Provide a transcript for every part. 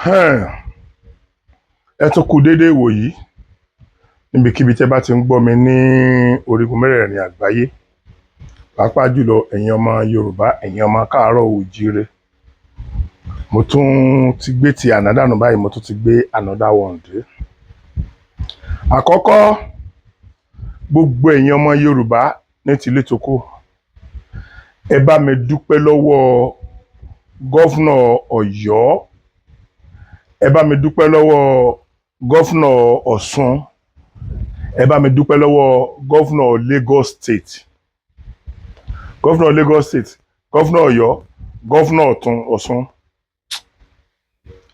Ẹ tún kú déédéé ìwòyí níbikíbi tẹ́ bá ti ń gbọ́ mi ní orígun mẹ́rẹ̀ẹ̀rin àgbáyé, pàápàá jùlọ ẹ̀yin ọmọ Yorùbá, ẹ̀yin ọmọ káàárọ̀ oòjíire. Mo tún ti gbé ti ànádànù báyìí, mo tún ti gbé another one dé. Àkọ́kọ́, gbogbo ẹ̀yin ọmọ Yorùbá ní tilé toko, ẹ bá mi dúpẹ́ lọ́wọ́ gọ́fúnà Ọ̀yọ́, ẹ bá mi dúpẹ́ lọ́wọ́ gọ́fúnà Ọ̀ṣun, ẹ bá mi dúpẹ́ lọ́wọ́ gọ́fúnà Lagos State, gọ́fúnà Lagos State, gọ́fúnà Ọ̀yọ́, gọ́fúnà Ọ̀ṣun.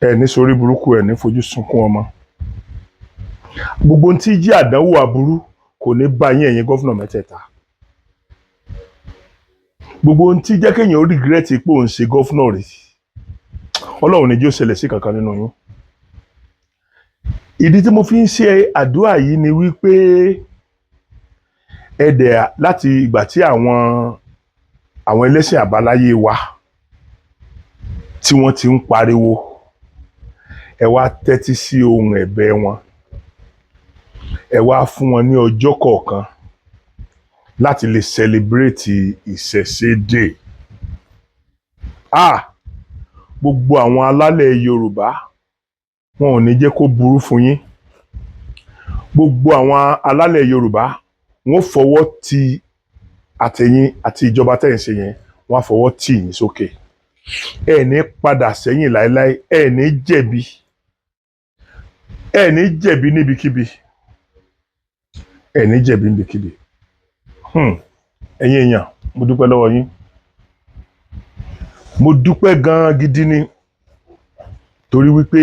Ẹ ní sórí burúkú, ẹ ní fojú sunkún ọmọ. Gbogbo ohun tí jẹ́ àdánwò aburú kò ní bá yín ẹ̀yin gọ́fúnà mẹ́tẹ̀ẹ̀ta. Gbogbo ohun tí jẹ́ kéèyàn ó rìgírẹ́tì pé òun ṣe gọ́fúnà rẹ̀, Ọlọ́run ní jẹ́ ó ṣẹlẹ̀ sí kankan nínú yín. Ìdí tí mo fi ń ṣe àdúrà yìí ni wípé ẹ̀dẹ̀ láti ìgbà tí àwọn ẹlẹ́sìn àbáláyé wa tí wọ́n ti ń pariwo, ẹ wá tẹ́tí sí ohun ẹ̀bẹ̀ wọn, ẹ wá fún wọn ní ọjọ́ kọ̀ọ̀kan láti lè celebrate ìṣẹ̀ṣe day. Gbogbo àwọn alálẹ̀ Yorùbá, wọn ò ní jẹ́ kó burú fún yín. Gbogbo àwọn alálẹ̀ Yorùbá, wọ́n fọwọ́ ti àtẹ̀yìn àti ìjọba tẹ̀ ń ṣe yẹn, wọ́n á fọwọ́ tì yín sókè. Ẹ ní padà sẹ́yìn láéláé, ẹ ní jẹ̀bi, ẹ ní jẹ̀bi níbikíbi, ẹ ní jẹ̀bi níbikíbi. Ẹ̀yin èèyàn, mo dúpẹ́ lọ́wọ́ yín. Mo dúpẹ́ gan-an gidi ni, torí wípé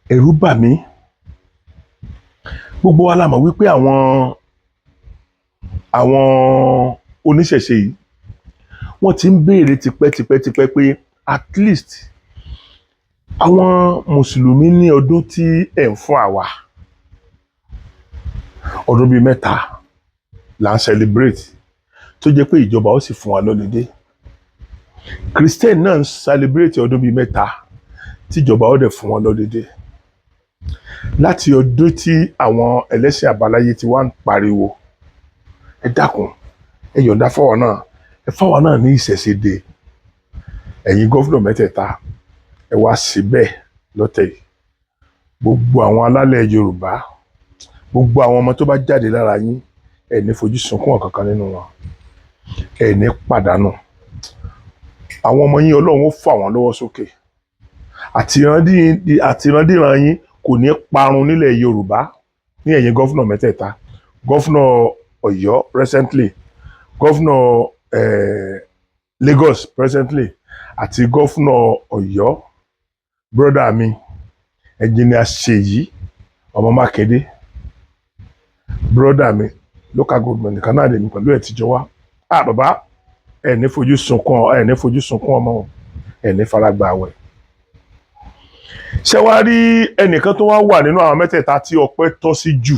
ẹ̀rù bà mí. Gbogbo wa la mọ̀ wípé àwọn oníṣẹ̀ṣe yìí, wọ́n ti ń béèrè tipẹ́tipẹ́ pé at least àwọn mùsùlùmí ní ọdún tí ẹ̀ ń fún àwa, ọdún bíi 3 là ń celebrate, tó jẹ́ pé ìjọba ó sì fún wa lọ́lídé. Christian náà ń celebrate ọdún bíi 3 tíjọba ó dẹ̀ fún wọn lọ́lídé. Láti ọdún tí àwọn ẹlẹ́sìn àbáláyé ti wá ń pariwo, ẹ dákun, ẹ yọ̀ǹda fáwọn náà, ẹ fáwọn náà ní ìṣẹ̀ṣe day. Ẹ̀yin gọ́fúnà mẹ́tẹ̀ẹ̀ta, ẹ wá sí bẹ́ẹ̀ lọ́tẹ̀ yìí. Gbogbo àwọn alálẹ̀ Yorùbá, gbogbo àwọn ọmọ tó bá jáde lára yín, ẹ ní fojú sunkún ọ̀kankan nínú wọn, ẹ ní pàdánù. Àwọn ọmọ yín, Ọlọ́run ó fà wọ́n lọ́wọ́ sókè. Àtìrandíran yín kò ní parun nílẹ̀ Yorùbá ní ẹ̀yin gọ́fúnà mẹ́tẹ̀ẹ̀ta. Gọ́fúnà Ọ̀yọ́ presently, gọ́fúnà Lagos presently, àti gọ́fúnà Ọ̀yọ́ brọ́dà mi Engineer Ṣèyí ọmọ Mákindé, brọ́dà mi local government kan náà lèmi pẹ̀lú ẹ̀ tíjọ wá. Bàbá, ẹ ní fojú sunkún ọmọ, ẹ ní faragbá àwẹ̀. Ṣé wàá rí ẹnìkan tó wá wà nínú àwọn mẹ́tẹ̀ẹ̀ta tí ọpẹ́ tọ́ sí jù?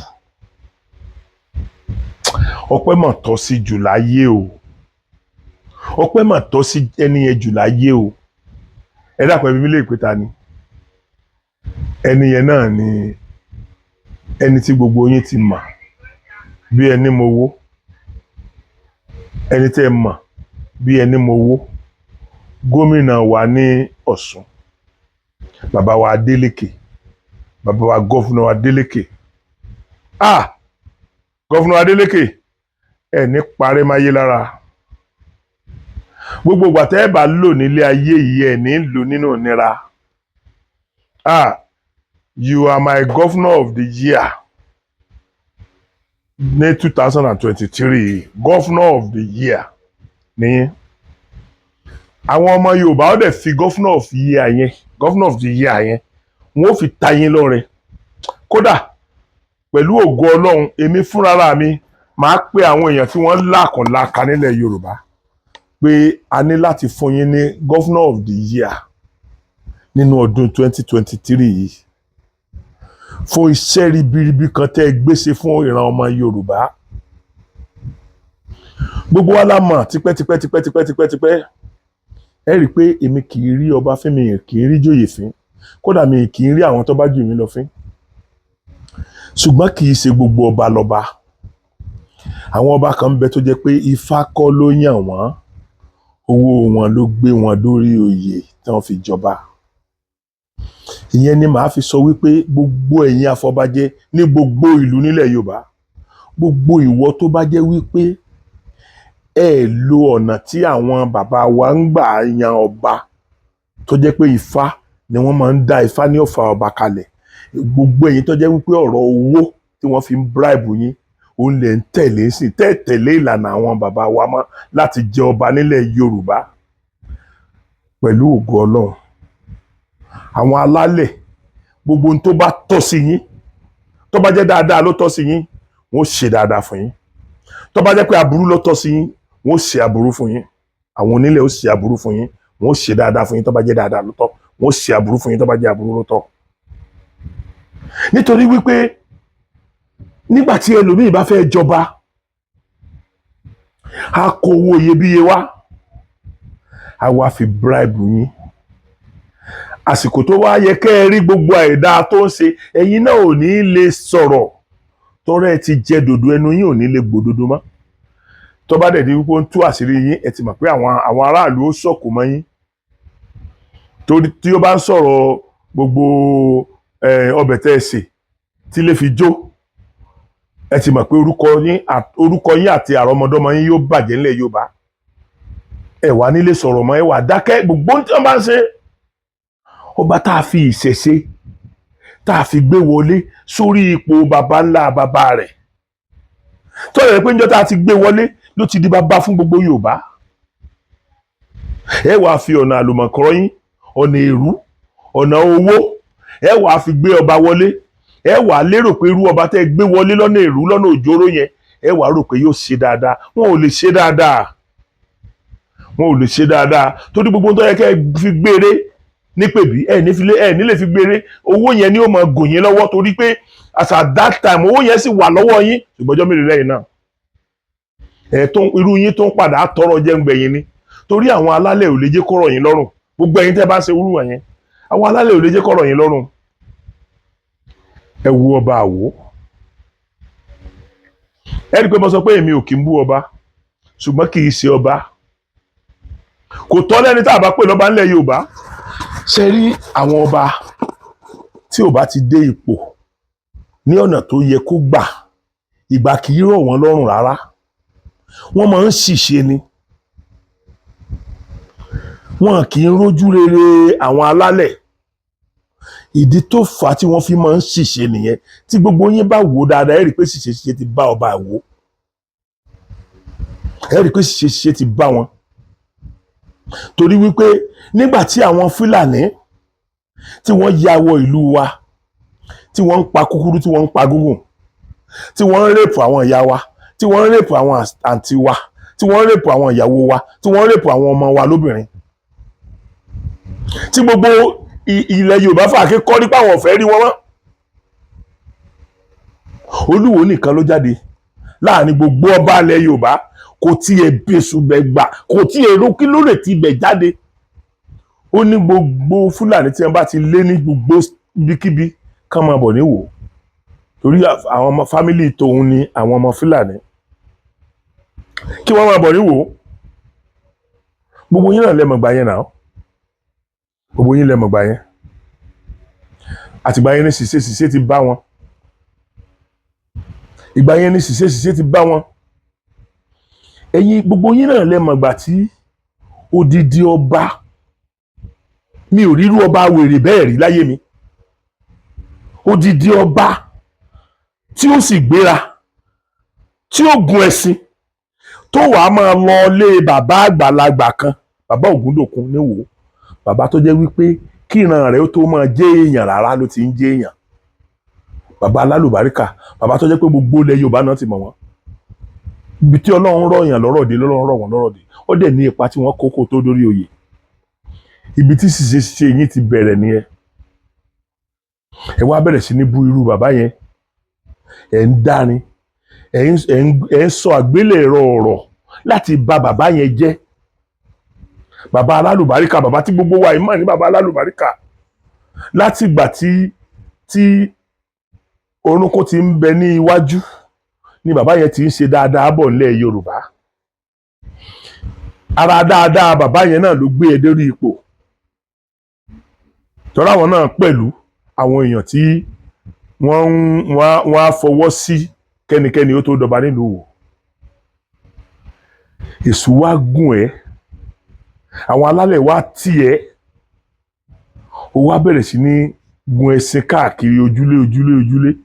Ọpẹ́ mà tọ́ sí jù láyé o. Ọpẹ́ mà tọ́ sí ẹni yẹn jù láyé o. Ẹ dákun, ẹbí mi lè pè ta ni? Ẹni yẹn náà ni ẹni tí gbogbo yín ti mọ̀ bí ẹni mowó, ẹni tẹ́ ẹ mọ̀ bí ẹni mowó, gómìnà wa ní Ọ̀ṣun, bàbá wa Adélékè, bàbá wa gọ́fúnà Adélékè. Gọ́fúnà Adélékè, ẹ ní parẹ́ máyé lára. Gbogbo ìgbà tẹ́ ẹ bá lò nílé ayé yìí, ẹ ní lò nínú ìnira. You are my governor of the year ní 2023, governor of the year ní àwọn ọmọ Yorùbá ó dẹ̀ fi governor of the year yẹn, wọ́n ó fi ta yín lọ́rẹ. Kódà pẹ̀lú ògo Ọlọ́run, èmi fúnra mi máa pe àwọn èèyàn tí wọ́n lákànláka nílẹ̀ Yorùbá pé a ní láti fún yín ní governor of the year nínú ọdún 2023 yìí, fún iṣẹ́ ribiribi kan tẹ́ ẹ gbéṣe fún ìran ọmọ Yorùbá. Gbogbo wa la mọ̀ tipẹ́tipẹ́ ẹ rí i pé èmi kì í rí ọba fín, mi kì í rí joyè fín, kódà mi kì í rí àwọn tó bá jù mí lọ fín. Ṣùgbọ́n kì í ṣe gbogbo ọba lọ́ba. Àwọn ọba kan ń bẹ tó jẹ́ pé Ifá kọ́ ló yàn wọ́n, owó wọn ló gbé wọn dórí oyè tí wọ́n fi jọba. Ìyẹn ni màá fi sọ wípé gbogbo ẹ̀yin afọbajẹ ní gbogbo ìlú nílẹ̀ Yorùbá, gbogbo ìwọ tó bá jẹ́ wípé ẹ lo ọ̀nà tí àwọn bàbá wa ń gbà yan ọba, tó jẹ́ pé Ifá ni wọ́n máa ń dá Ifá ní ọ̀fà ọba kalẹ̀. Gbogbo ẹ̀yin tó jẹ́ wípé ọ̀rọ̀ owó tí wọ́n fi ń bribe yín, òun lè ń tẹ̀lé sí tẹ̀lé ìlànà àwọn bàbá wa mọ́ láti jẹ ọba nílẹ̀ Yorùbá. Pẹ̀lú ògo Ọlọ́run, àwọn alálẹ̀, gbogbo ohun tó bá tọ́ sí yín, tó bá jẹ́ dáadáa ló tọ́ sí yín, wọ́n ṣe dáadáa fún yín. Tó bá jẹ́ pé aburú ló tọ́ sí yín, wọ́n ṣe aburú fún yín. Àwọn onílẹ̀ ó ṣe aburú fún yín, wọ́n ṣe dáadáa fún yín tó bá jẹ́ dáadáa ló tọ́, wọ́n ṣe aburú fún yín tó bá jẹ́ aburú ló tọ́. Nítorí wípé nígbà tí ẹlòmíì bá fẹ́ jọba, a kó owó iyebíye wá, a wá fi bribe yín. Àsìkò tó wá yẹ kẹ́ ẹ rí gbogbo àìdá tó ń ṣe, ẹ̀yin náà ò ní lè sọ̀rọ̀, tọ́rẹ́ ẹ ti jẹ dòdò, ẹnu yín ò ní lè gbòdodo mọ́. Tó bá dẹ̀ di wípé ó ń tú àṣírí yín, ẹ ti mọ̀ pé àwọn aráàlú ó sọ̀kò mọ́ yín. Torí tí ó bá ń sọ̀rọ̀ gbogbo ọbẹ̀ tẹ́ ẹ sè tí lè fi jó, ẹ ti mọ̀ pé orúkọ yín àti àrọ́mọdọ́mọ yín yóò bàjẹ́ nílẹ̀ Yorùbá. Ẹ wà nílé sọ̀rọ̀ mọ́, ẹ wà dákẹ́. Gbogbo ohun tí wọ́n bá ń ṣe, ọba tá a fi ìṣẹ̀ṣe tá a fi gbé wọlé sórí ipò baba ńlá baba rẹ̀, tó yẹ pé níjọ́ tá a ti gbé wọlé ló ti di baba fún gbogbo Yorùbá. Ẹ wàá fi ọ̀nà àlùmọ̀kọ́rọ́ yín, ọ̀nà èrú, ọ̀nà owó, ẹ wàá fi gbé ọba wọlé. Ẹ wàá lérò pé irú ọba tẹ́ gbé wọlé lọ́nà èrú, lọ́nà òjòrò yẹn, ẹ wàá rò pé yóò ṣe dáadáa. Wọn ò lè ṣe dáadáa. Wọn ò lè ṣe dáadáa. Torí gbogbo tó yẹ kẹ́ ẹ fi gbére nípèbí, ẹ nílé fi gbére. Owó yẹn ni ó máa gùn yín lọ́wọ́, torí pé as at that time owó yẹn sì wà lọ́wọ́ yín. Ṣùgbọ́n ọjọ́ mélòó lẹ́yìn náà, irú yín tó ń padà tọrọ jẹ́ ń gbẹ̀yìn ni. Torí àwọn alálẹ̀ ò lè jẹ́ kó rọ̀ yín lọ́rùn. Gbogbo ẹ̀yin tẹ́ bá ń ṣe irú yẹn, àwọn alálẹ̀ ò lè jẹ́ kó rọ̀ yín lọ́rùn. Ẹ wo ọba Àwó. Ẹ rí i pé mo sọ pé èmi ò kí ń bú ọba, ṣùgbọ́n kì í ṣe ọba. Kò tọ́ lẹ́ni tá a bá pè lọ́ba ńlẹ̀ Yorùbá. Ṣe rí àwọn ọba tí ò bá ti dé ipò ní ọ̀nà tó yẹ kó gbà, ìgbà kì í rọ̀ wọ́n lọ́rùn rárá. Wọ́n máa ń ṣìṣe ni. Wọn kì í rójú rere àwọn alálẹ̀. Ìdí tó fà á tí wọ́n fi máa ń ṣìṣe nìyẹn. Tí gbogbo yín bá wò dáadáa, ẹ rí i pé ṣìṣe ti bá ọba Àwó. Ẹ rí i pé ṣìṣe ti bá wọn. Torí wípé nígbà tí àwọn Fúlàní tí wọ́n ya wọ ìlú wa, tí wọ́n ń pa kúkúrú, tí wọ́n ń pa gúngùn, tí wọ́n ń rèpù àwọn ìyá wa, tí wọ́n ń rèpù àwọn àǹtí wa, tí wọ́n ń rèpù àwọn ìyàwó wa, tí wọ́n ń rèpù àwọn ọmọ wa lóbìnrin, tí gbogbo ilẹ̀ Yorùbá fàáké kọ́ nípa àwọn ọ̀fẹ́ rí wọn mọ́. Olúwo nìkan ló jáde láàrin gbogbo ọba ilẹ̀ Yorùbá, kò tiẹ̀ bẹ̀sù bẹ̀ gbà, kò tiẹ̀ ro kí ló lè ti bẹ̀ jáde. Ó ní gbogbo Fúlàní tí wọ́n bá ti lé ní gbogbo ibikíbi kán máa bọ̀ níwò, torí àwọn ọmọ fámìlì tòun ni àwọn ọmọ Fúlàní, kí wọ́n máa bọ̀ níwò. Gbogbo yín náà lẹ́mọ̀ gbà yẹn náà, gbogbo yín lẹ́mọ̀ gbà yẹn. Àtìgbà yẹn ní ṣìṣe ti bá wọn. Ìgbà yẹn ní ṣìṣe ti bá wọn. Ẹ̀yin gbogbo yín náà lẹ́mọ̀ gbà tí odidi ọba, mi ò rírú ọba wèrè bẹ́ẹ̀ rí láyé mi. Odidi ọba tí ó sì gbéra, tí ó gun ẹṣin, tó wàá máa lọ lé bàbá àgbàlagbà kan, bàbá Ògúndòkun níwò. Bàbá tó jẹ́ wípé kíran rẹ̀ ó tó máa jẹ́ èèyàn rárá ló ti ń jẹ́ èèyàn. Bàbá alálùbáríkà, bàbá tó jẹ́ pé gbogbo ilẹ̀ Yorùbá náà ti mọ̀ wọ́n. Ibi tí Ọlọ́run rọ̀ yàn lọ́rọ̀ dé, lọ́lọ́run rọ̀ wọ́n lọ́rọ̀ dé. Ó dẹ̀ ní ipa tí wọ́n kókó tó dórí oyè. Ibi tí ṣìṣe yín ti bẹ̀rẹ̀ nìyẹn. Ẹ wá bẹ̀rẹ̀ sí ní bú irú bàbá yẹn. Ẹ ń dárin, ẹ ń sọ àgbélẹ̀rọ ọ̀rọ̀ láti bà bàbá yẹn jẹ́. bàbá alálùbáríkà, bàbá tí gbogbo wa ìmọ̀ ní bàbá alálùbáríkà, láti ìgbà tí orúnkún ti ń bẹ ní iwájú ni bàbá yẹn ti ń ṣe dáadáa bọ̀ nílẹ̀ Yorùbá. Ara dáadáa bàbá yẹn náà ló gbé e dórí ipò, tọ́ra àwọn náà pẹ̀lú àwọn èèyàn tí wọ́n á fọwọ́ sí kẹ́nikẹ́ni ó tó dọba nílùú Ìwó. Èṣù wá gùn ẹ́, àwọn alálẹ̀ wá tì ẹ́, ó wá bẹ̀rẹ̀ sí ní gun ẹṣin káàkiri ojúlé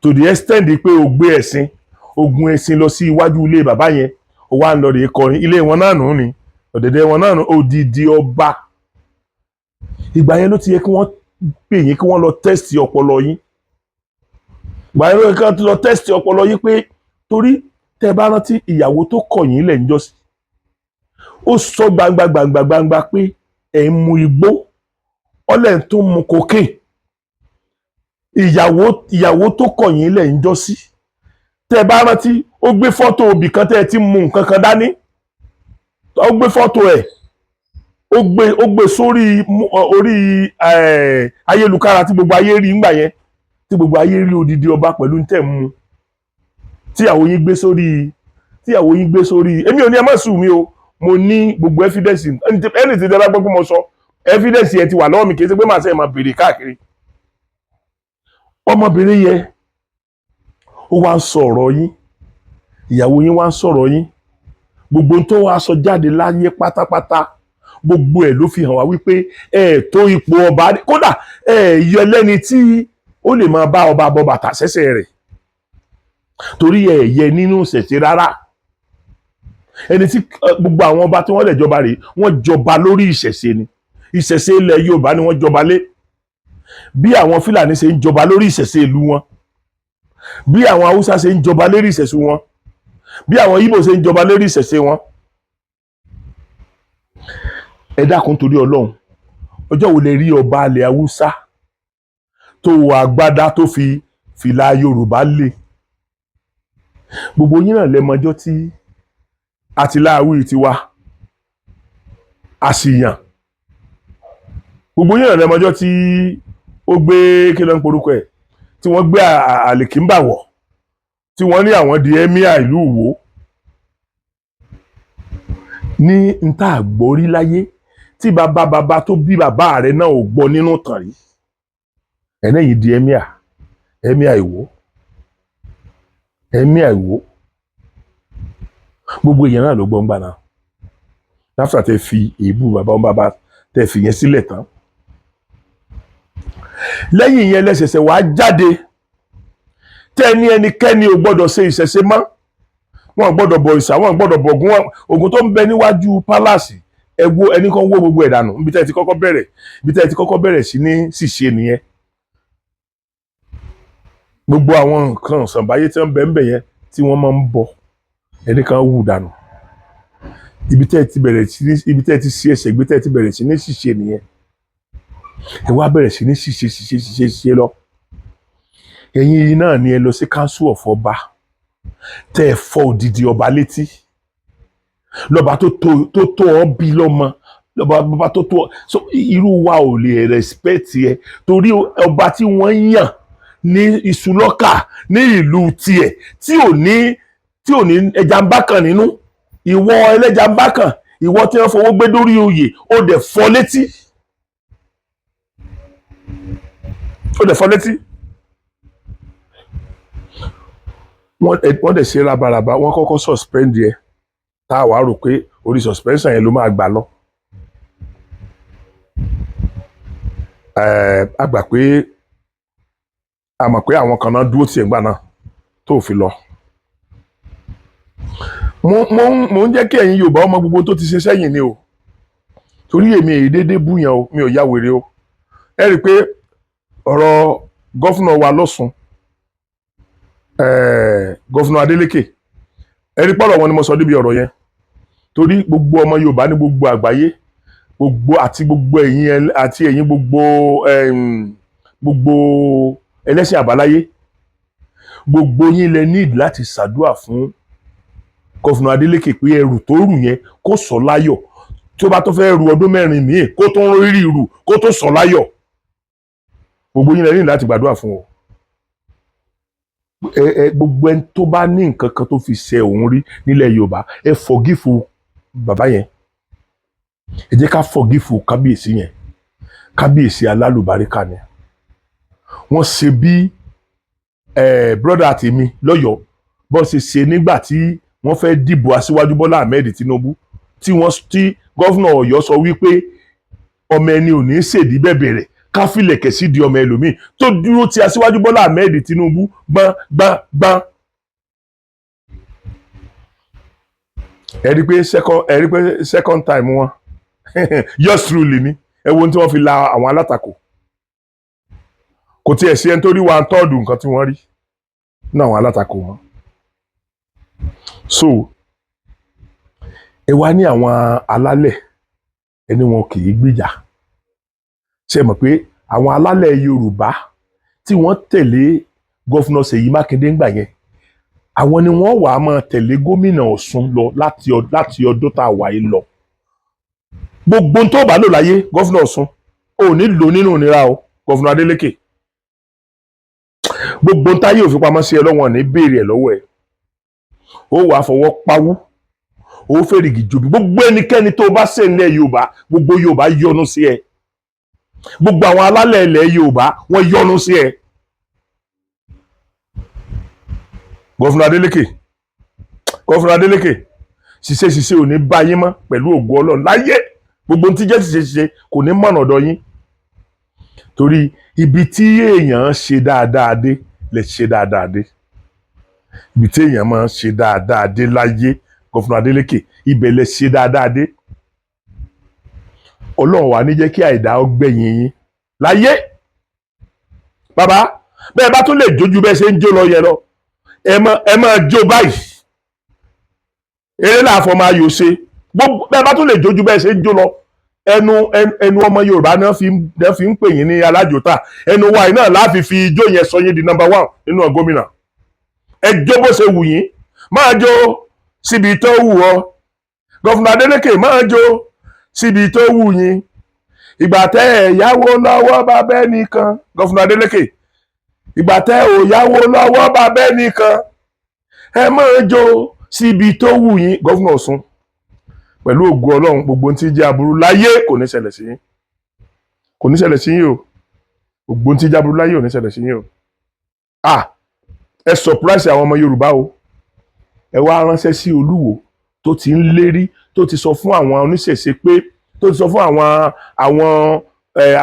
to the extent pé o gbé ẹṣin, o gun ẹṣin lọ sí iwájú ilé bàbá yẹn, ó wá ń lọ rèé kọrin, ilé wọn náà nù ní ọ̀dẹ̀dẹ̀ wọn náà nù, odidi ọba. Ìgbà yẹn ló ti yẹ kí wọ́n pè yín kí wọ́n lọ tẹ́sítì ọpọlọ yín. Ìgbà yẹn ló yẹ kí wọ́n lọ tẹ́sítì ọpọlọ yín pé torí tẹ́ bá rántí ìyàwó tó kọ̀ yín lẹ̀ ń jọ́sí, ó sọ gbangba pé ẹ̀ ń mu igbó, ọlẹ̀ tó mu cocaine. Ìyàwó tó kọ̀ yín lẹ̀ ń jọ́sí, tẹ́ bá rántí ó gbé fọ́tò òbí kan tẹ́ ẹ ti mú nǹkan kan dání, ó gbé fọ́tò ẹ̀, ó gbé sórí orí ayélujára tí gbogbo ayé rí ńgbà yẹn, tí gbogbo ayé rí odidi ọba pẹ̀lú tẹ̀ mú, tíyàwó yín gbé sórí èmi ò ní ẹ má sùn mí o, mo ní gbogbo evidence, ẹni tí tẹ́ bá gbọ́ pé mo sọ evidence yẹn ti wà lọ́wọ́ mi, kì í ṣe pé màá ṣe máa béèrè káàkiri. Ọmọbìnrin yẹn ó wá ń sọ ọ̀rọ̀ yín, ìyàwó yín wá ń sọ̀rọ̀ yín, gbogbo tó wá sọ jáde láyé pátápátá, gbogbo ẹ̀ ló fi hàn wá wípé tó ipò ọba, kódà yọ lẹ́ni tí ó lè máa bá ọba bọ bàtà sẹ́sẹ̀ rẹ̀, torí yẹ nínú ìṣẹ̀ṣe rárá. Ẹni tí gbogbo àwọn ọba tí wọ́n lè jọba rèé, wọ́n jọba lórí ìṣẹ̀ṣe ni, ìṣẹ̀ṣe ilẹ̀ Yorùbá ni wọ́n jọba lé. Bí àwọn Fúlàní ṣe ń jọba lórí ìṣẹ̀ṣe ìlú wọn, bí àwọn Haúsá ṣe ń jọba lórí ìṣẹ̀ṣe wọn, bí àwọn Ìgbò ṣe ń jọba lórí ìṣẹ̀ṣe wọn. Ẹ dákun torí Ọlọ́run, ọjọ́ wo lè rí ọba alẹ̀ Haúsá tó wọ agbádá tó fi fìlà Yorùbá lé? Gbogbo yín náà lẹ́mọjọ́ tí àtìláàwí tiwa àṣìyàn, gbogbo yín náà lẹ́mọjọ́ tí ó gbé kí ló ń porúkọ ẹ̀, tí wọ́n gbé àlèkínbà wọ̀, tí wọ́n ní àwọn di ẹ́míà ìlú Ìwó. Ní n tá àgbórí láyé tí bàbá tó bí bàbá rẹ̀ náà ò gbọ́ nínú tàn rí, ẹ̀nẹ́yìn di ẹ́míà Ìwó, ẹ́míà Ìwó. Gbogbo èèyàn náà ló gbọ́ ń gbà náà, láfíà tẹ́ fi èébú bàbá tẹ́ fi yẹn sílẹ̀ tán. Lẹ́yìn yẹn lẹ́sẹ̀sẹ̀ wàá jáde tẹ́ ní ẹnikẹ́ni ò gbọ́dọ̀ ṣe ìṣẹ̀ṣe mọ́, wọn gbọ́dọ̀ bọ ìṣà, wọn gbọ́dọ̀ bọ Ògún tó ń bẹ níwájú pálásì, ẹni kan wó gbogbo ẹ̀ dànù. Ibi tẹ́ ti kọ́kọ́ bẹ̀rẹ̀ sí ní ṣìṣe nìyẹn. Gbogbo àwọn nǹkan ìṣànbáyé tí wọ́n bẹ ń bẹ yẹn tí wọ́n máa ń bọ, ẹni kan wú dànù. Ibi tẹ́ ti ṣe ẹsẹ̀ gbé, tẹ́ ti bẹ̀rẹ̀ sí ní ṣìṣe nìyẹn. Ẹ wá bẹ̀rẹ̀ sí ní ṣìṣe lọ. Ẹ̀yin yìí náà ni ẹ lọ sí council of ọba, tẹ́ ẹ fọ́ odidi ọba létí, lọ́ba tó tó ọ bí lọ́mọ, lọ́ba tó tó ọ. So irú wa ò lè respect ẹ, torí ọba tí wọ́n yàn ní ìṣúlọ́kà ní ìlú tiẹ̀ tí ò ní ẹja ń bá kan nínú, ìwọ ẹlẹ́ja ń bá kan, ìwọ tí wọ́n fowó gbé dórí oyè, ó dẹ̀ fọ́ létí. Wọ́n dẹ̀ ṣe rabaraba, wọ́n kọ́kọ́ suspend yẹ, tá a wá rò pé orí suspension yẹn ló máa gbà lọ. A gbà pé a mọ̀ pé àwọn kan náà dúró tiẹ̀ gbà náà tó fi lọ. Mo ń jẹ́ kí ẹ̀yin Yorùbá ọmọ gbogbo tó ti ṣe sẹ́yìn ni o, torí èmi èyí déédéé búyàn o, mi ò yá wèrè o. Ẹ rí i pé ọ̀rọ̀ gọ́fúnà wa lọ́sùn, gọ́fúnà Adeleke, ẹ rí pọ̀rọ̀ wọn ni mo sọ níbi ọ̀rọ̀ yẹn, torí gbogbo ọmọ Yorùbá ní gbogbo àgbáyé, gbogbo ẹ̀yin gbogbo ẹlẹ́sìn àbáláyé, gbogbo yín lẹ need láti ṣàdúà fún gọ́fúnà Adeleke pé ẹrù tó rù yẹn kó sọ láyọ̀, tí ó bá tó fẹ́ ru ọdún 4 míì kó tó ń rí irú kó tó sọ láyọ̀. Gbogbo yín lẹ́yìn láti gbàdúrà fún o. Gbogbo ẹni tó bá ní nǹkan kan tó fi ṣe òun rí nílẹ̀ Yorùbá, ẹ forgive bàbá yẹn. Ẹ jẹ́ ká forgive kábíyèsí yẹn. Kábíyèsí alálùbáríkà ni. Wọ́n ṣe bí brother tèmi lọ́yọ̀ọ́ bó ṣe nígbà tí wọ́n fẹ́ dìbò aṣíwájú Bọ́lá Ahmed Tinubu tí gọ́fúnà Ọ̀yọ́ sọ wípé ọmọ ẹni ò ní ṣèdí bẹ̀bẹ̀rẹ̀ ká filẹ̀kẹ̀ sí di ọmọ ẹlòmíì tó dúró ti aṣíwájú Bọ́lá Ahmed Tinubu gbọ́n. ẹ rí pé second time wọn yours truly ni ẹ wo ohun tí wọ́n fi la àwọn alátakò. Kò tiẹ̀ sí ẹni tó rí 1/3 nǹkan tí wọ́n rí ní àwọn alátakò wọn. So ẹ wá ní àwọn alálẹ̀ ẹni wọn kì í gbìjà. Ṣé mọ̀ pé àwọn alálẹ̀ Yorùbá tí wọ́n tẹ̀lé gọ́fúnà Ṣèyí Mákindé ńgbà yẹn, àwọn ni wọ́n wà á máa tẹ̀lé gómìnà Ọ̀ṣun lọ láti ọdún tá a wà yìí lọ. Gbogbo tó bá lò láyé gọ́fúnà Ọ̀ṣun ò ní lò nínú ìnira o, gọ́fúnà Adélékè. Gbogbo táyé òfin pamọ́ sí ẹ lọ́wọ́ ní béèrè ẹ̀ lọ́wọ́ ẹ̀. Ó wàá fọwọ́ pawú, ó fèrègì jobi. Gbogbo ẹnikẹ́ni tó bá ṣe nílẹ̀ Yorùbá, gbogbo Yorùbá yọ́nú sí ẹ. Gbogbo àwọn alálẹ̀ ilẹ̀ Yorùbá wọ́n yọ́nú sí ẹ. Gọ́fúnà Adélékè ṣiṣẹ́ ò ní bá yín mọ́ pẹ̀lú ògo Ọlọ́run láyé. Gbogbo tí jẹ́ ṣiṣẹ́ kò ní mọ̀nà ọ̀dọ̀ yín. Torí ibi tí èèyàn ṣe dáadáa dé lè ṣe dáadáa dé. Ibi tí èèyàn máa ń ṣe dáadáa dé láyé, Gọ́fúnà Adélékè, ibẹ̀ lè ṣe dáadáa dé. Ọlọ́run wà ní jẹ́ kí àìdá ọgbẹ̀yìn yín láyé. Bàbá, bẹ́ẹ̀ bá tún lè jójú bẹ́ẹ̀ ṣe ń jó lọ yẹn lọ, ẹ máa jó báyìí. Eré láàfọ̀ máa yò ṣe. Bẹ́ẹ̀ bá tún lè jójú bẹ́ẹ̀ ṣe ń jó lọ, ẹnu ọmọ Yorùbá náà fi ń pè yín ní alájòtà. Ẹnu wa náà láàfin fi ijó yẹn sọ yín di number 1 nínú gómìnà. Ẹ jó bó ṣe wù yín, máa jó síbi tó wù ọ́. Gọ́fúnà Adélékè máa jó síbi tó wù yín. Ìgbà tẹ́ ẹ̀ yáwó lọ́wọ́ bàbá ẹnìkan, Gọ́fúnà Adélékè, ìgbà tẹ́ ò yáwó lọ́wọ́ bàbá ẹnìkan, ẹ máa jó síbi tó wù yín. Gọ́fúnà Ọ̀ṣun, pẹ̀lú ògo Ọlọ́run, gbogbo tí jẹ́ aburú láyé kò ní ṣẹlẹ̀ sí yín. Kò ní ṣẹlẹ̀ sí yín o. Gbogbo tí jẹ́ aburú láyé ò ní ṣẹlẹ̀ sí yín o. Ẹ surprise àwọn ọmọ Yorùbá o. Ẹ wá ránṣẹ́ sí Olúwo tó ti ń lérí, tó ti sọ fún àwọn oníṣẹ̀ṣe pé, tó ti sọ fún àwọn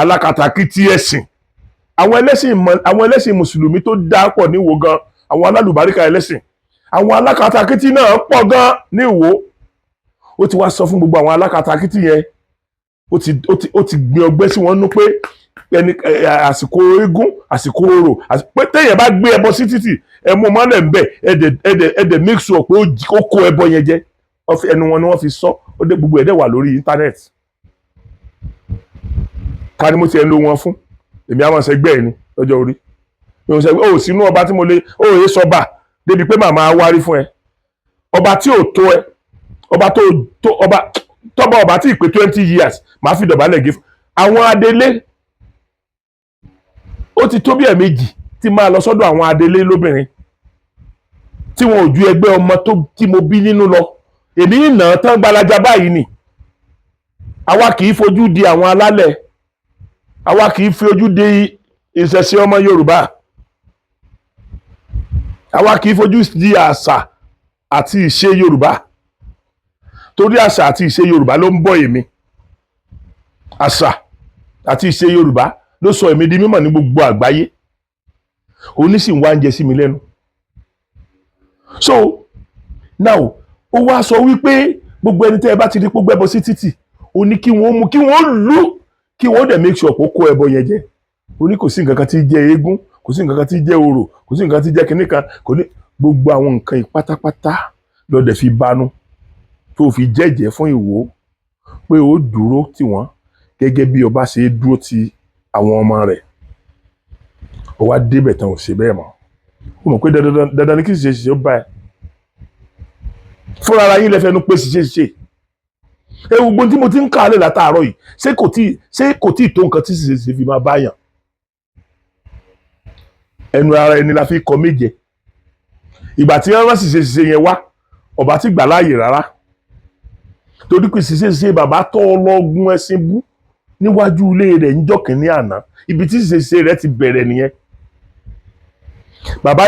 alákatakítí ẹ̀sìn, àwọn ẹlẹ́sìn mùsùlùmí tó dá pọ̀ ní Ìwó gan, àwọn alálùbáríkà ẹlẹ́sìn, àwọn alákatakítí náà pọ̀ gan ní Ìwó. Ó ti wá sọ fún gbogbo àwọn alákatakítí yẹn, ó ti gbé ọgbẹ́ sí wọn nú pé àsìkò eégún, àsìkò orò, pé téèyàn bá gbé ẹbọ sí títì, ẹ mú mọ́lẹ̀ ń bẹ̀, ẹ̀dẹ̀ make sure pé ó kó ẹbọ yẹn jẹ. Ẹnu wọn ni wọ́n fi sọ, gbogbo ẹ̀dẹ̀ wà lórí íńtánẹ́ẹ̀tì. Ká ni mo ti ẹ̀ ń lo wọn fún? Èmi àwọn ṣẹgbẹ́ ẹ̀ ni lọ́jọ́ orí. Ó sínú ọba tí mo lè, ó yẹ sọba débi pé màmá wárí fún ẹ. Ọba tí ò tó ẹ, ọba tí ì pé 20 years, màá fi dọ̀bálẹ̀ gé fún. Àwọn adelé, ó ti tó bí ẹ̀ẹ̀mejì tí máa lọ sọ́dọ̀ àwọn adelé lóbìnrin tí wọn ò ju ẹgbẹ́ ọmọ tí mo bí nínú lọ. Èmi ìnà tán gbalaja báyìí ni. Àwa kì í fojú di àwọn alálẹ̀, àwa kì í fi ojú di ìṣẹ̀ṣe ọmọ Yorùbá, àwa kì í fojú di àṣà àti ìṣe Yorùbá. Torí àṣà àti ìṣe Yorùbá ló ń bọ́ èmi. Àṣà àti ìṣe Yorùbá ló sọ èmi di mímọ̀ ní gbogbo àgbáyé. Onísìn wá ń jẹ sí mi lẹ́nu. So now ó wá sọ wípé gbogbo ẹni tẹ́ ẹ bá ti rí pé gbẹ́bọ sí títì, ó ní kí wọ́n mú, kí wọ́n lù, kí wọ́n dẹ̀ make sure kó ẹbọ yẹn jẹ. Ó ní kò sí nǹkan kan tí jẹ́ eégún, kò sí nǹkan kan tí jẹ́ orò, kò sí nǹkan tí jẹ́ kinní kan, kò ní gbogbo àwọn nǹkan yìí pátápátá ló dẹ̀ fi bánú tó fi jẹ́jẹ́ fún Ìwó pé ó dúró tì wọ́n gẹ́gẹ́ bí ọba ṣe dúró ti àwọn ọmọ rẹ̀. Ó wá débẹ̀ tán ò ṣe bẹ́ẹ̀ mọ́. Ó mọ̀ pé dandan ni kí ṣe ó bá ẹ. Fúnra ara yín lẹ fẹnu pé ṣiṣẹ́. gbogbo tí mo ti ń kà á lè látàárọ̀ yìí ṣé kò tí tó nǹkan tí ṣe fi máa báyàn. Ẹnu ara ẹni la fi kọ méje. Ìgbà tí wọ́n sì ṣe yẹn wá ọba ti gbà láàyè rárá, torí pé ṣe bàbá tó ọlọ́gun ẹṣin bú níwájú ilé rẹ̀ níjọ́ kìíní àná, ibi tí ṣe rẹ̀ ti bẹ̀rẹ̀ nìyẹn. Bàbá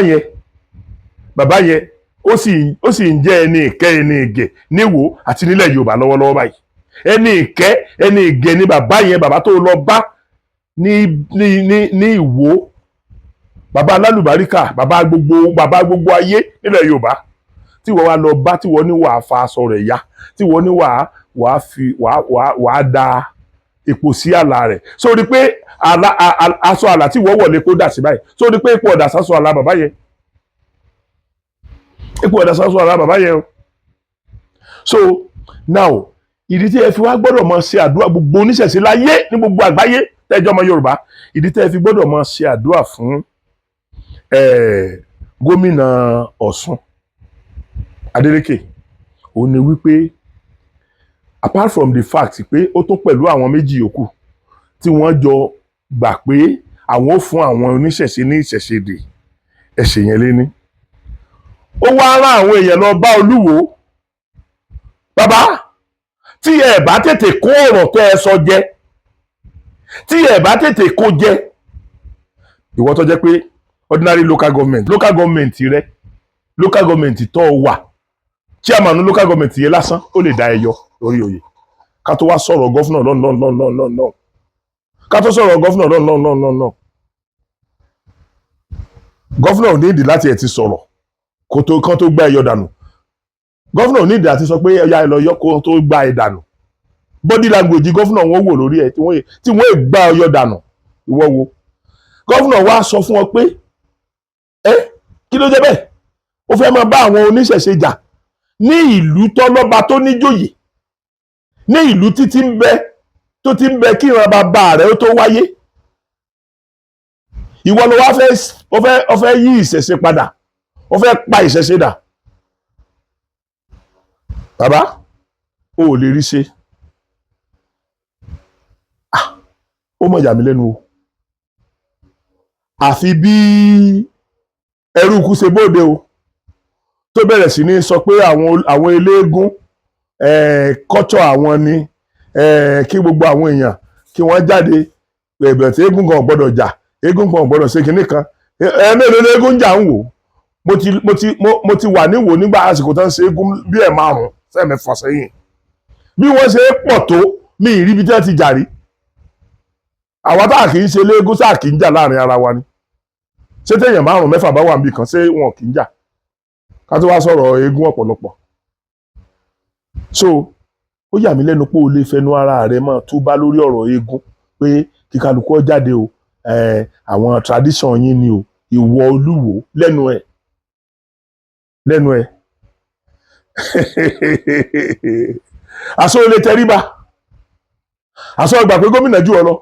yẹn ó sì ń jẹ́ ẹni ìkẹ́ ẹni ìgẹ̀ níwò àti nílẹ̀ Yorùbá lọ́wọ́lọ́wọ́ báyìí. Ẹni ìkẹ́ ẹni ìgẹ̀ ni bàbá yẹn, bàbá tó lọ bá ní Ìwó, bàbá alálùbáríkà, bàbá gbogbo ayé nílẹ̀ Yorùbá, tí wọ́n wá lọ bá, tí wọ́n ní wàá fa aṣọ rẹ̀ ya, tí wọ́n ní wàá da epo sí àlà rẹ̀. Sórí pé aṣọ àlà tí wọ́n wọlé kó dà sí báyìí, sórí pé epo ọ̀dà sásọ àlà bàbá yẹn, epo ọ̀dà sásọ àlà bàbá yẹn. So now ìdí tí ẹ fi wá gbọ́dọ̀ máa ṣe àdúrà, gbogbo oníṣẹ̀ṣe láyé ní gbogbo àgbáyé tẹ́jọ́ ọmọ Yorùbá, ìdí tí ẹ fi gbọ́dọ̀ máa ṣe àdúrà fún gómìnà Ọ̀ṣun Adeleke òun ni wípé apart from the fact pé ó tún pẹ̀lú àwọn méjì yòókù tí wọ́n jọ gbà pé àwọn ó fún àwọn oníṣẹ̀ṣe ní ìṣẹ̀ṣẹ̀dè ẹ̀ṣẹ̀ yẹn lé ní. Ó wá rán àwọn èèyàn lọ bá Olúwo. Bàbá, tí ẹ bá tètè kó ọ̀rọ̀ tó ẹ sọ jẹ, tí ẹ bá tètè kó jẹ, ìwọ tó jẹ́ pé ordinary local government rẹ, local government tó wà, chairman local government yẹn lásán ó lè dá ẹyọ lórí oyè. Ká tó wá sọ̀rọ̀ gọ́fúnà lọ́nà. Ká tó sọ̀rọ̀ gọ́fúnà lọ́nà. Gọ́fúnà ò ní ìdí láti ẹ̀ ti sọ̀rọ̀ kán tó gbá ẹyọ dànù. Gọ́fúnà ò ní ìdí àti sọ pé ẹyà ẹ lọ yọ kó tó gbá ẹ dànù. Body language gọ́fúnà wọn wò lórí ẹ tí wọ́n gbá ẹyọ dànù, ìwọ wo. Gọ́fúnà wa sọ fún ọ pé kí ló jẹ́ bẹ́ẹ̀? Ó fẹ́ máa bá àwọn oníṣẹ̀ṣe jà ní ìlú tọ́lọ́ba tó níjòyè, ní ìlú tó ti ń bẹ kí ìran bàbá rẹ̀ ó tó wáyé. Ìwọ ló wá fẹ́ yí ìṣẹ̀ṣe padà, ó fẹ́ pa ìṣẹ̀ṣe dà. Bàbá, o ò lè rí ṣe. Ó mọ̀ yà mí lẹ́nu o. Àfi bí ẹrú ikú ṣe bóde o, tó bẹ̀rẹ̀ sí ní sọ pé àwọn eléégún kọ́tọ̀ àwọn ni kí gbogbo àwọn èèyàn kí wọ́n jáde, bẹ̀rẹ̀ tí eégún kan ò gbọ́dọ̀ jà, eégún kan ò gbọ́dọ̀ ṣe kinní kan. Mélòó eégún jà ń wò? Mo ti wà níwò nígbà àsìkò tó ń ṣe eégún bí ẹ̀ 5 sẹ́mẹ̀fà sẹ́yìn. Bí wọ́n ṣe pọ̀ tó mi ì rí ibi tí wọ́n ti jà rí. Àwa táà kì í ṣe eléégún sáà kì í jà láàrin ara wa ni. Ṣé téèyàn 5 mẹ́fà bá wà níbì kan ṣé wọn kì í jà? Ká tó wá sọ̀rọ̀ eégún ọ̀pọ̀lọpọ̀. So ó yà mí lẹ́nu pé o lè fẹnu ara rẹ máa túbá lórí ọ̀rọ̀ eégún pé kí kálukú ó jáde o, àwọn tradition yín ni o, ìwọ Olúwo lẹ́nu ẹ̀. Àṣọ olè tẹríba, àṣọ ìgbà pé gómìnà jù ọ lọ,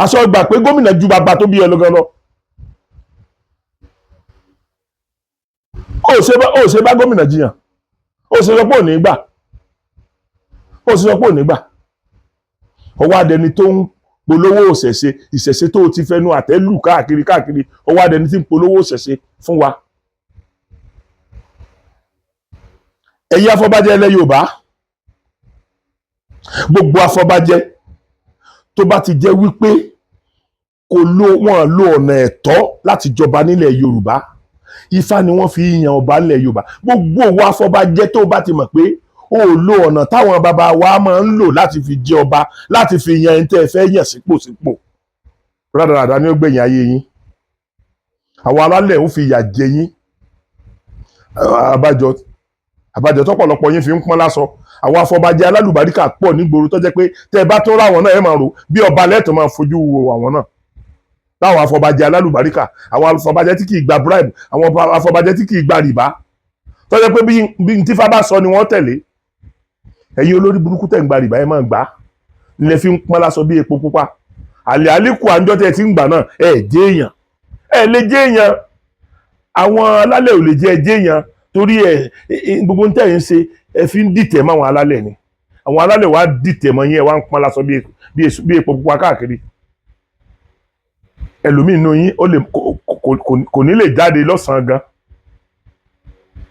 àṣọ ìgbà pé gómìnà ju bàbá tó bí ẹ lọ́gán lọ. Ó ṣe bá gómìnà jiyàn, ó ṣe sọ pé ò ní gbà, ọwọ́ adẹni tó ń polówó ìṣẹ̀ṣe tó ti fẹnu àtẹ́lù káàkiri ọwọ́ adẹni tí ń polówó ìṣẹ̀ṣe fún wa. Ẹ̀yin afọbajẹ ilẹ̀ Yorùbá, gbogbo afọbajẹ tó bá ti jẹ́ wípé wọ́n lo ọ̀nà ẹ̀tọ́ láti jọba nílẹ̀ Yorùbá, Ifá ni wọ́n fi yan ọba nílẹ̀ Yorùbá. Gbogbo wa afọbajẹ tó bá ti mọ̀ pé ó lo ọ̀nà táwọn bàbá wa máa ń lò láti fi jẹ ọba, láti fi yan ẹni tẹ́ ẹ fẹ́ yàn sípò, rádaràdà ni ó gbẹ̀yìn ayé yín. Àwọn alálẹ̀ ó fi ìyà jẹ yín. Àbájọ tọ́pọ̀lọpọ̀ yín fi ń pọ́n lásọ. Àwọn afọbajẹ alálùbáríkà pọ̀ nígboro tó jẹ́ pé tẹ́ ẹ bá tó ráwọn náà ẹ máa rò bí ọba lẹ́tọ̀ọ́ máa fojú wo àwọn náà. Láwọn afọbajẹ alálùbáríkà, àwọn afọbajẹ tí kì í gba bribe, àwọn afọbajẹ tí kì í gba rìbá, tó jẹ́ pé bí ntífá bá sọ ni wọ́n tẹ̀lé. Ẹ̀yin olórí burúkú tẹ̀ ń gba rìbá ẹ máa gbà, nílẹ̀ fi ń pọ́n lásọ bí epo pupa. Àlè àlékù àńjọ́ tẹ́ ti ń gbà náà jẹ́ èèyàn, lè jẹ́ èèyàn. Àwọn alálẹ̀ ò lè jẹ́ èèyàn torí gbogbo tẹ́ ń ṣe ẹ fi ń dìtẹ̀ mọ́ àwọn alálẹ̀ ni àwọn alálẹ̀ wá dìtẹ̀ mọ́ yín ẹ wá ń pọ́n lásán bí epo pupa káàkiri ẹlòmíì nínú yín ó lè kò ní lè jáde lọ́sàn-án gan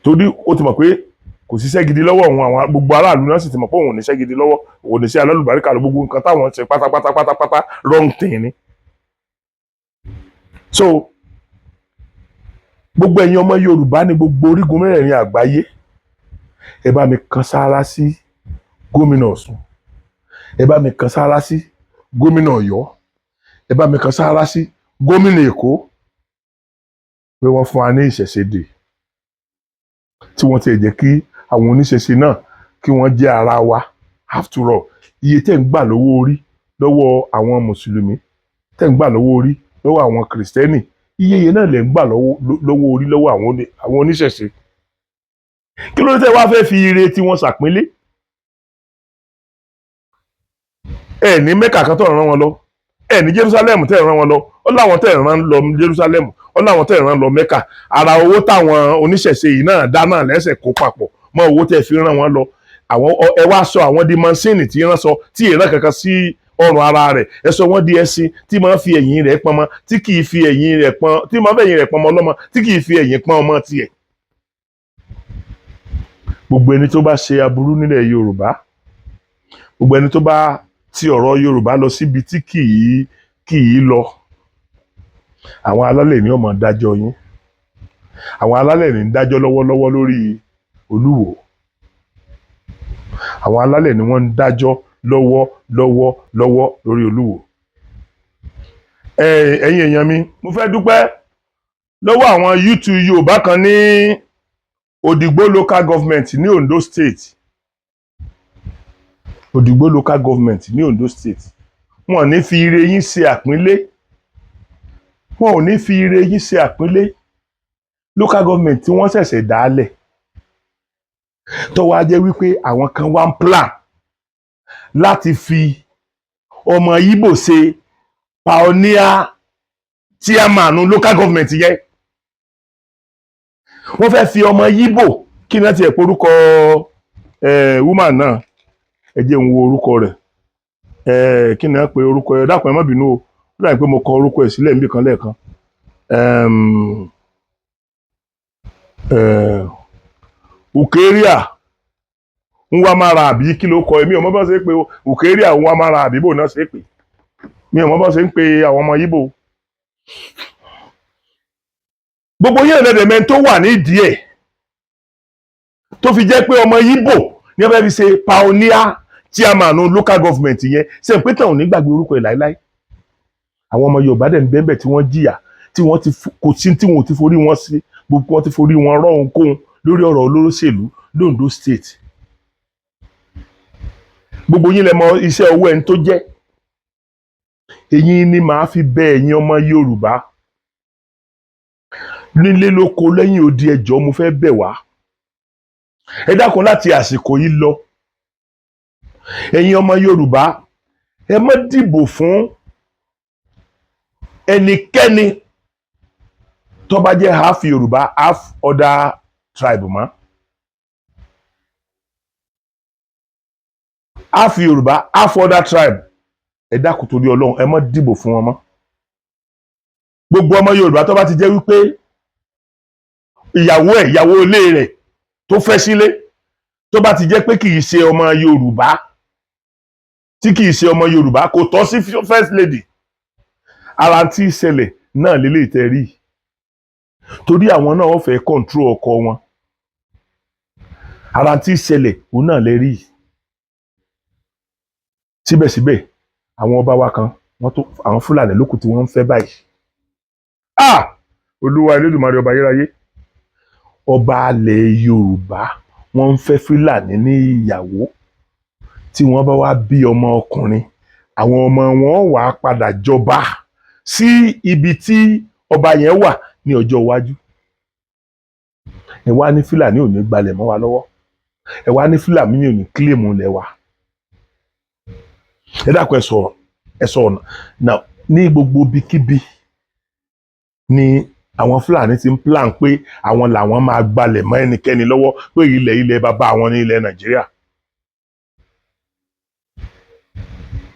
torí ó ti mọ̀ pé kò síṣẹ́ gidi lọ́wọ́ òun àwọn gbogbo aráàlú náà sì ti mọ̀ pé òun ò níṣẹ́ gidi lọ́wọ́ òun ò níṣẹ́ alálùbáríkà lọ gbogbo nǹkan táwọn ṣe pátápátá wrong thing ni. So gbogbo ẹ̀yin ọmọ Yorùbá ní gbogbo orígun mẹ́rẹ̀ẹ̀rin àgbáyé ẹ bá mi kan sáárá sí gómìnà Ọ̀ṣun ẹ bá mi kan sáárá sí gómìnà Ọ̀yọ́ ẹ bá mi kan sáárá sí gómìnà Èkó pé wọ́n fún wa ní ìṣẹ̀ṣẹ̀dè tí wọ́n ti jẹ́ kí àwọn oníṣẹ̀ṣe náà kí wọ́n jẹ́ ara wa after all iye tẹ́ ń gbà lọ́wọ́ orí lọ́wọ́ àwọn mùsùlùmí tẹ́ ń gbà lọ́wọ́ orí lọ́wọ́ àwọn kìrìsìtẹ́nì iye yẹn náà lè ń gbà lọ́wọ́ orí lọ́wọ́ àwọn oníṣẹ̀ṣe kí ló dé tẹ́ wá fẹ́ fi ire tí wọ́n ṣàpínlé ẹ ní Mẹ́kà kan tó ràn wọn lọ ẹ ní Jerusalem tẹ́ ràn wọn lọ ó láwọn tẹ́ ràn lọ Jerusalem ó láwọn tẹ́ ràn lọ Mẹ́kà ara owó táwọn oníṣẹ̀ṣe yìí náà dá náà lẹ́sẹ̀ kó papọ̀ mọ́ owó tẹ́ fi ràn wọn lọ àwọn ẹ wá sọ àwọn di mansini tí rán sọ tí ìran kankan sí ọrùn ara rẹ̀ ẹ sọ wọ́n di ẹṣin tí máa fi ẹ̀yìn rẹ̀ pọnmọ tí kì í fi ẹ̀yìn rẹ̀ pọn tí máa fẹ̀yìn rẹ̀ pọnmọ ọlọ́mọ tí kì í fi ẹ̀yìn pọn ọmọ tiẹ̀. Gbogbo ẹni tó bá ṣe aburú nílẹ̀ Yorùbá gbogbo ẹni tó bá ti ọ̀rọ̀ Yorùbá lọ síbi tí kì í lọ àwọn alálẹ̀ ni ó máa dájọ́ yín àwọn alálẹ̀ ní ń dájọ́ lọ́wọ́lọ́wọ́ lórí Olúwo àwọn alálẹ̀ ni wọ́n ń dájọ́ lọ́wọ́ lórí Olúwo. Ẹ̀yin èèyàn mi mo fẹ́ dúpẹ́ lọ́wọ́ àwọn YouTube Yorùbá kan ní Òdìgbò local government ní Ondo state Òdìgbò local government ní Ondo state wọn ò ní fi ire yín ṣe àpínlé wọn ò ní fi ire yín ṣe àpínlé local government tí wọ́n ṣẹ̀ṣẹ̀ dálẹ̀ tó wá jẹ́ wípé àwọn kan wá ń plan láti fi ọmọ Ìgbò ṣe pioneer chairman local government yẹn wọ́n fẹ́ fi ọmọ Ìgbò kí ni wọ́n ti ẹ̀ porúkọ woman náà ẹ jẹ́ n wo orúkọ rẹ̀ kí ni wọ́n pe orúkọ ẹ̀ dákun ẹ má bínú o ó dàbí pé mo kọ orúkọ ẹ̀ sílẹ̀ níbì kan lẹ́ẹ̀kan Ukeria Nwamara àbí kí ló kọ èmi ò mọ̀ bá ṣe pé Ukeria Nwamara àbí bò náà ṣe pé mi ò mọ̀ bá ṣe ń pe àwọn ọmọ Ìgbò gbogbo yẹn lẹ́dẹ̀mẹ́ tó wà nídìí ẹ̀ tó fi jẹ́ pé ọmọ Ìgbò ní wọ́n fẹ́ fi ṣe pioneer chairman local government yẹn ṣe pé tàn ò ní gbàgbé orúkọ ẹ̀ láíláí àwọn ọmọ Yorùbá dẹ̀ ń bẹ́ẹ̀ tí wọ́n jìyà tí wọ́n ti kò sí tí wọ́n ti forí wọn sí gbogbo wọn ti forí wọn rọ́ ohunkóhun lórí ọ̀rọ̀ olóṣèlú l'Ondo state gbogbo yín lẹ mọ iṣẹ́ owó ẹni tó jẹ́ èyí ni màá fi bẹ ẹ̀yin ọmọ Yorùbá nílé lóko lẹ́yìn odi ẹjọ́ mo fẹ́ bẹ̀ wá ẹ dákun láti àsìkò yìí lọ ẹ̀yin ọmọ Yorùbá ẹ má dìbò fún ẹnikẹ́ni tó bá jẹ́ half Yorùbá half other tribe mọ́ half Yorùbá half other tribe ẹ dákun torí Ọlọ́run ẹ má dìbò fún wọn mọ́ gbogbo ọmọ Yorùbá tó bá ti jẹ́ wípé ìyàwó ilé rẹ̀ tó fẹ́ sílé tó bá ti jẹ́ pé kì í ṣe ọmọ Yorùbá tí kì í ṣe ọmọ Yorùbá kò tọ́ sí first lady ara tí ìṣẹ̀lẹ̀ náà lélẹ̀ tẹ́ rí torí àwọn náà wọ́n fẹ́ control ọkọ wọn ara tí ìṣẹ̀lẹ̀ òun náà lè rí síbẹ̀síbẹ̀ àwọn ọba wa kan àwọn Fúlàní lókù tí wọ́n ń fẹ́ báyìí Olúwa Elédùmarè ọba ayérayé ọba alẹ̀ Yorùbá wọ́n ń fẹ́ Fúlàní ní ìyàwó tí wọ́n bá wá bí ọmọ ọkùnrin àwọn ọmọ wọn wà padà jọba sí ibi tí ọba yẹn wà ní ọjọ́ iwájú ẹ wá ní Fúlàní ò ní gbalẹ̀ mọ́ wa lọ́wọ́ ẹ wá ní Fúlàní ò ní kílèmù lẹ̀ wa ẹ dákun ẹ sọ ọ̀nà náà ní gbogbo bíkíbi ní àwọn Fúlàní ti ń plan pé àwọn làwọn máa gbalẹ̀ mọ́ ẹnikẹ́ni lọ́wọ́ pé ilẹ̀ bàbá àwọn ní ilẹ̀ Nàìjíríà,